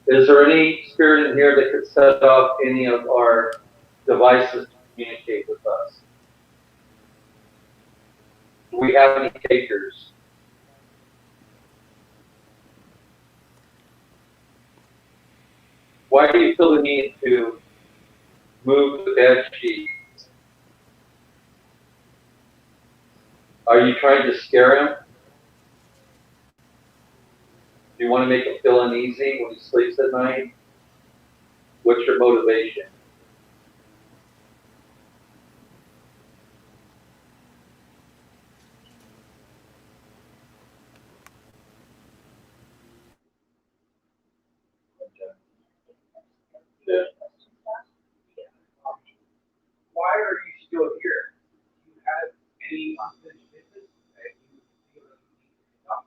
Is there any spirit in here that could set off any of our devices to communicate with us? Do we have any takers? Why do you feel the need to move the bed sheet. Are you trying to scare him? Do you want to make him feel uneasy when he sleeps at night? What's your motivation? Why are you still here? Do you have any unfinished business that you feel that you need to pick up?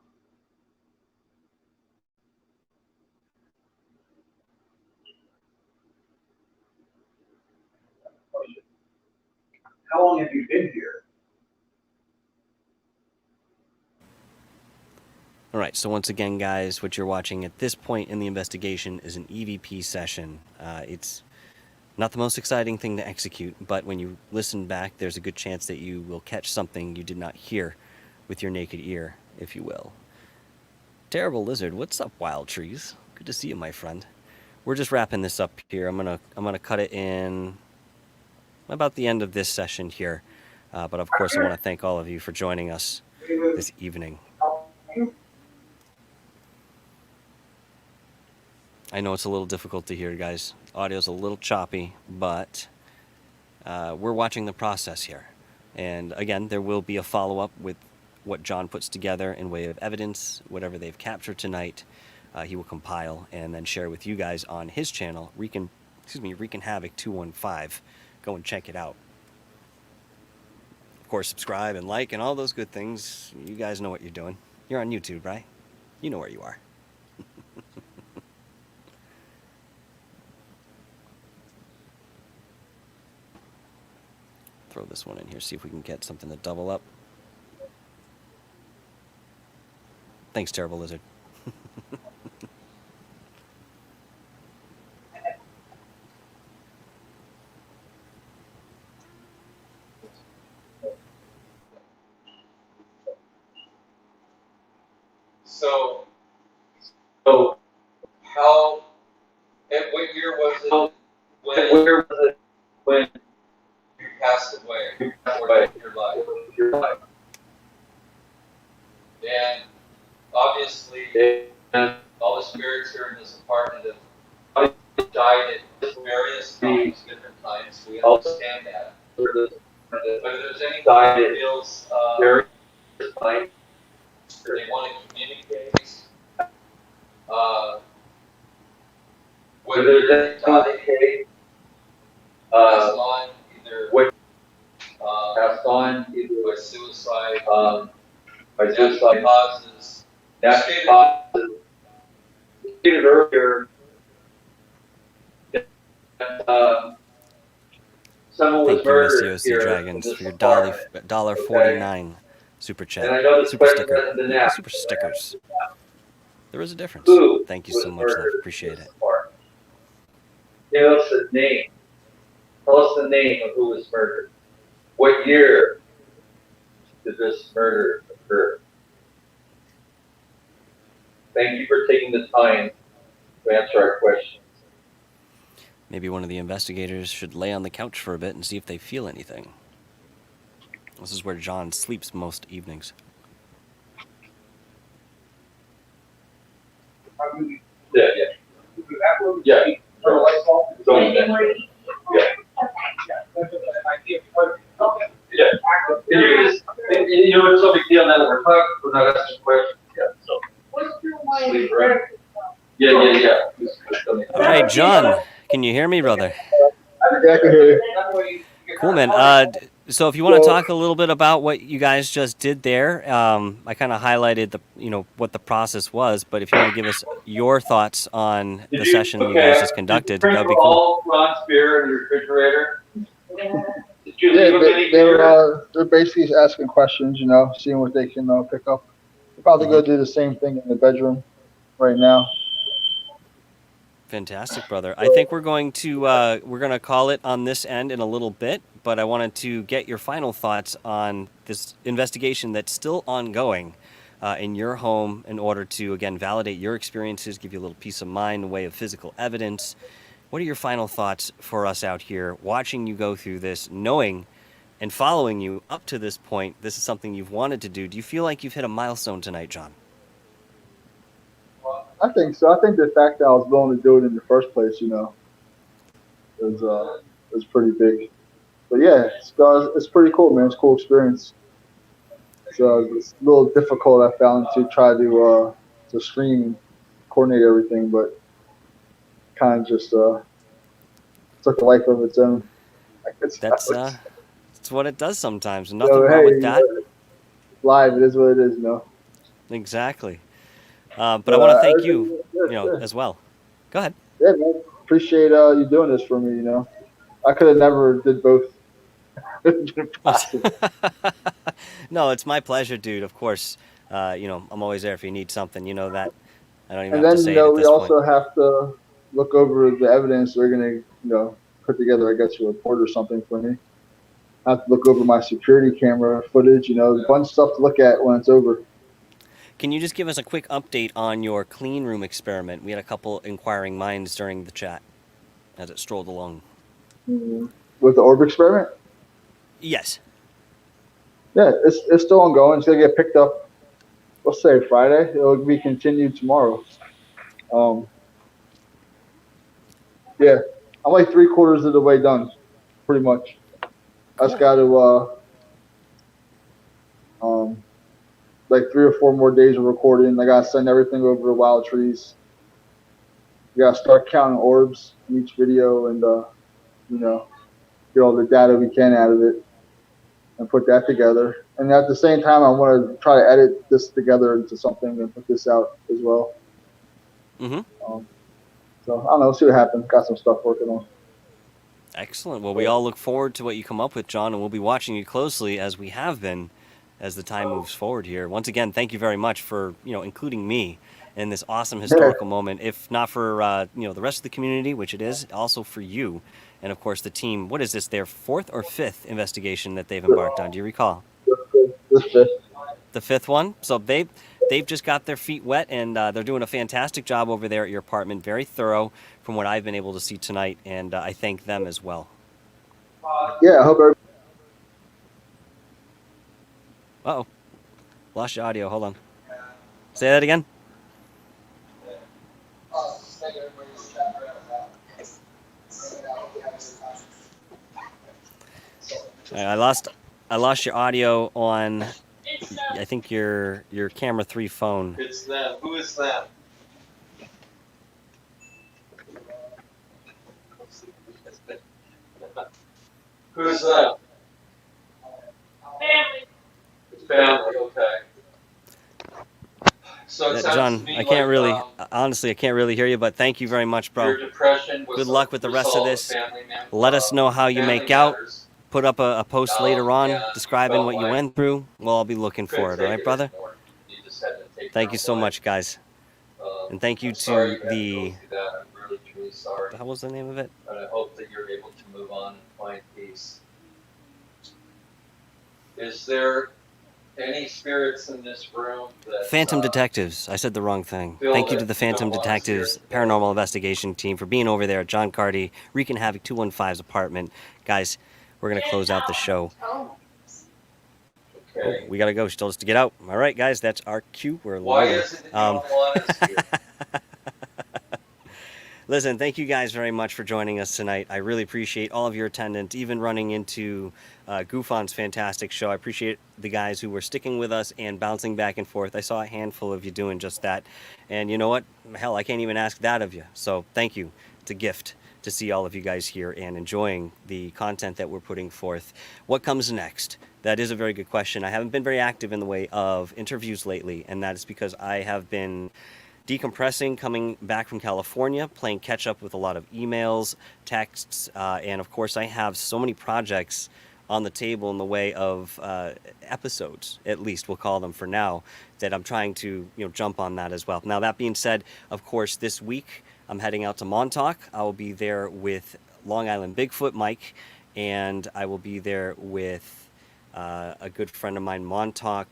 Question. How long have you been here? All right, so once again, guys, what you're watching at this point in the investigation is an EVP session. It's not the most exciting thing to execute, but when you listen back, there's a good chance that you will catch something you did not hear with your naked ear, if you will. Terrible Lizard, what's up, Wild Trees? Good to see you, my friend. We're just wrapping this up here. I'm gonna cut it in about the end of this session here. But of course, I want to thank all of you for joining us this evening. I know it's a little difficult to hear, guys. Audio's a little choppy, but we're watching the process here. And again, there will be a follow-up with what John puts together in way of evidence, whatever they've captured tonight. He will compile and then share with you guys on his channel, Wreakin Havoc 215. Go and check it out. Of course, subscribe and like and all those good things. You guys know what you're doing. You're on YouTube, right? You know where you are. Throw this one in here, see if we can get something to double up. Thanks, Terrible Lizard. So how, and what year was it when you passed away or your life? And obviously, all the spirits here in this apartment have died at various times, different times. We understand that. But if there's anything that feels they want to communicate, whether they died, passed on either by suicide, causes. Stated earlier that someone was Thank you, murdered Messios here the Dragons, in for your this apartment. $1.49 super chat. And I know this Super question sticker. hasn't been asked. Super stickers. There is a difference. Who Thank you was so much, love. murdered Appreciate in this it. apartment? Give us a name. Tell us the name of who was murdered. What year did this murder occur? Thank you for taking the time to answer our questions. Maybe one of the investigators should lay on the couch for a bit and see if they feel anything. This is where John sleeps most evenings. Yeah. Yeah. Yeah. You know, it's no big deal now that we're not asking questions yet, so. Sleep, right? Yeah. All right, John, can you hear me, brother? Yeah, I can hear you. Cool, man. So if you want to talk a little bit about what you guys just did there, I kind of highlighted what the process was, but if you want to give us your thoughts on the session you guys just conducted, that'd be cool. All Ron's beer in your refrigerator? They're basically asking questions, seeing what they can pick up. They're probably going to do the same thing in the bedroom right now. Fantastic, brother. I think we're going to call it on this end in a little bit, but I wanted to get your final thoughts on this investigation that's still ongoing in your home in order to, again, validate your experiences, give you a little peace of mind in way of physical evidence, What are your final thoughts for us out here watching you go through this, knowing and following you up to this point? This is something you've wanted to do. Do you feel like you've hit a milestone tonight, John? I think so. I think the fact that I was willing to do it in the first place, was pretty big. But yeah, it's pretty cool, man. It's a cool experience. So it's a little difficult, I found, to try to stream, coordinate everything, but kind of just took a life of its own. That's what it does sometimes. Nothing wrong with that. Live, it is what it is, Exactly. But I want to thank you, as well. Go ahead. Yeah, man. Appreciate you doing this for me. I could have never did both. No, it's my pleasure, dude. Of course, I'm always there if you need something. You know that. I don't even And have then, to say it at we this also point. have to look over the evidence. They're going to, put together, I guess, a report or something for me. I have to look over my security camera footage, a bunch of stuff to look at when it's over. Can you just give us a quick update on your clean room experiment? We had a couple inquiring minds during the chat as it strolled along. With the orb experiment? Yes. Yeah, it's still ongoing. It's going to get picked up, let's say Friday. It'll be continued tomorrow. Yeah, I'm like 3/4 of the way done, pretty much. I just got to, like 3 or 4 more days of recording. I got to send everything over to Wild Trees. We got to start counting orbs in each video and, get all the data we can out of it and put that together. And at the same time, I want to try to edit this together into something and put this out as well. Mm-hmm. So I don't know. See what happens. Got some stuff working on. Excellent. Well, we all look forward to what you come up with, John, and we'll be watching you closely as we have been as the time moves forward here. Once again, thank you very much for, including me in this awesome historical moment. If not for, the rest of the community, which it is, also for you. And, of course, the team. What is this, their 4th or 5th investigation that they've embarked on? Do you recall? The 5th. The 5th one? So they've just got their feet wet, and they're doing a fantastic job over there at your apartment. Very thorough from what I've been able to see tonight, and I thank them as well. Yeah, I hope everybody. Uh-oh. Lost your audio. Hold on. Say that again. I lost your audio on, I think, your camera 3 phone. It's them. Who is them? Who is them? Family. It's family. Okay. So it sounds John, to me I can't like, really, honestly, I can't really hear you, but thank you very much, bro. your depression was Good luck with the rest of result this. family Let us know how you family make out. matters. Put up a post later on Yeah, describing what you like went through. Well, I'll be looking couldn't for it, take all right, brother? anymore. You just had to take Thank your you so own much, guys. life. And thank you I'm sorry to had the, go through that. I'm really, truly sorry. what the hell was the name of it? But I hope that you're able to move on and find peace. Is there any spirits in this room that Phantom Detectives. I said the wrong thing. feel Thank you that to the you Phantom don't want us here Detectives today? Paranormal Investigation team for being over there at John Carty, wreaking havoc 215's apartment. Guys, we're going to close out the show. Oh, Okay. We got to go. She told us to get out. All right, guys, that's our cue. We're Why loading. is it that you don't want us here? Listen, thank you guys very much for joining us tonight. I really appreciate all of your attendance, even running into Goofon's fantastic show. I appreciate the guys who were sticking with us and bouncing back and forth. I saw a handful of you doing just that. And you know what? Hell, I can't even ask that of you. So thank you. It's a gift to see all of you guys here and enjoying the content that we're putting forth. What comes next? That is a very good question. I haven't been very active in the way of interviews lately, and that is because I have been decompressing, coming back from California, playing catch up with a lot of emails, texts, and of course I have so many projects on the table in the way of episodes, at least we'll call them for now, that I'm trying to jump on that as well. Now that being said, of course this week I'm heading out to Montauk. I will be there with Long Island Bigfoot Mike, and I will be there with a good friend of mine. Montauk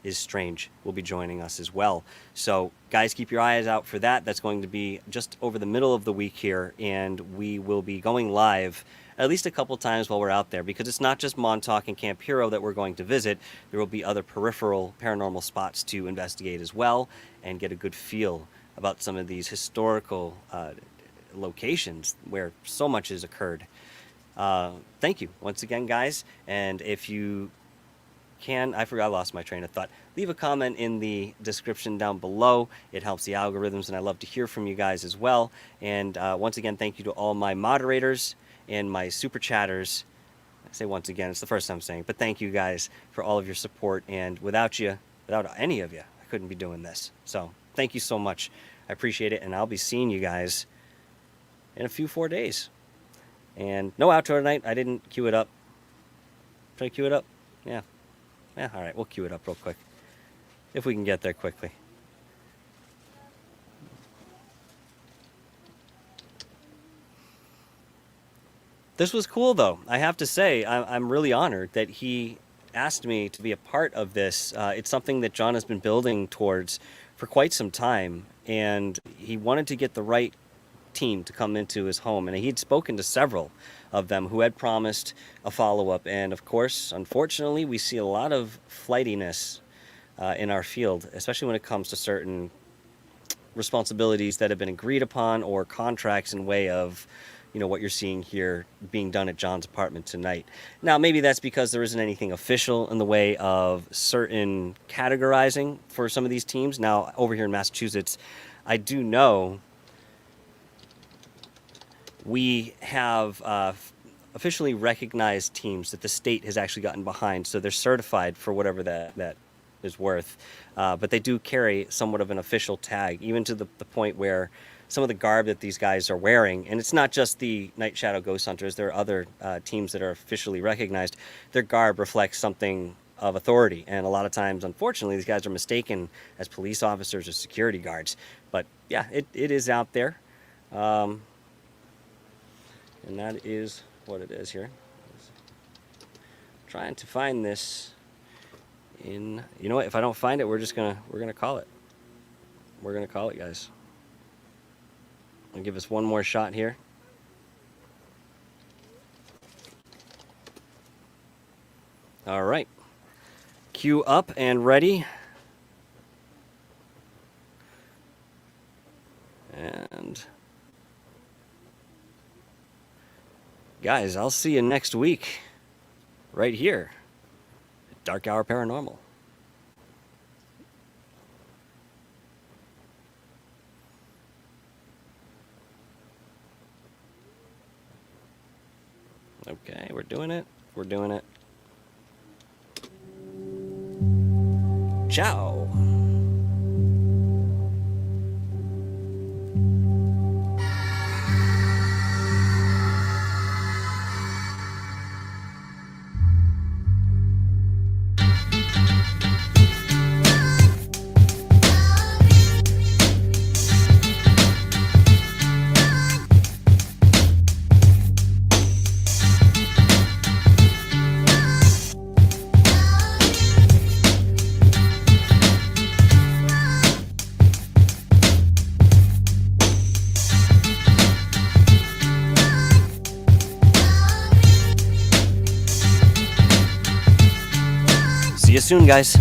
is Strange will be joining us as well. So guys, keep your eyes out for that. That's going to be just over the middle of the week here, and we will be going live at least a couple times while we're out there, because it's not just Montauk and Camp Hero that we're going to visit. There will be other peripheral paranormal spots to investigate as well, and get a good feel about some of these historical locations where so much has occurred. Thank you once again, guys. And if you can, I lost my train of thought. Leave a comment in the description down below. It helps the algorithms, and I love to hear from you guys as well. And once again, thank you to all my moderators and my super chatters. I say once again, it's the first time I'm saying, but thank you guys for all of your support. And without you, without any of you, I couldn't be doing this. So thank you so much. I appreciate it, and I'll be seeing you guys in a few 4 days. And no outro tonight. I didn't cue it up. Should I cue it up? Yeah. Yeah, all right, we'll cue it up real quick, if we can get there quickly. This was cool, though. I have to say, I'm really honored that he asked me to be a part of this. It's something that John has been building towards for quite some time, and he wanted to get the right team to come into his home, and he'd spoken to several of them who had promised a follow-up. And of course, unfortunately, we see a lot of flightiness in our field, especially when it comes to certain responsibilities that have been agreed upon, or contracts in way of, you know, what you're seeing here being done at John's apartment tonight. Now, maybe that's because there isn't anything official in the way of certain categorizing for some of these teams. Now, over here in Massachusetts, I do know we have officially recognized teams that the state has actually gotten behind, so they're certified for whatever that is worth. But they do carry somewhat of an official tag, even to the point where some of the garb that these guys are wearing, and it's not just the Night Shadow Ghost Hunters, there are other teams that are officially recognized, their garb reflects something of authority. And a lot of times, unfortunately, these guys are mistaken as police officers or security guards. But yeah, it is out there. And that is what it is here. Trying to find this in, you know what, if I don't find it, we're gonna call it. We're gonna call it, guys. I'll give us one more shot here. All right. Cue up and ready. And guys, I'll see you next week right here at Dark Hour Paranormal. Okay, we're doing it. We're doing it. Ciao. See you soon, guys.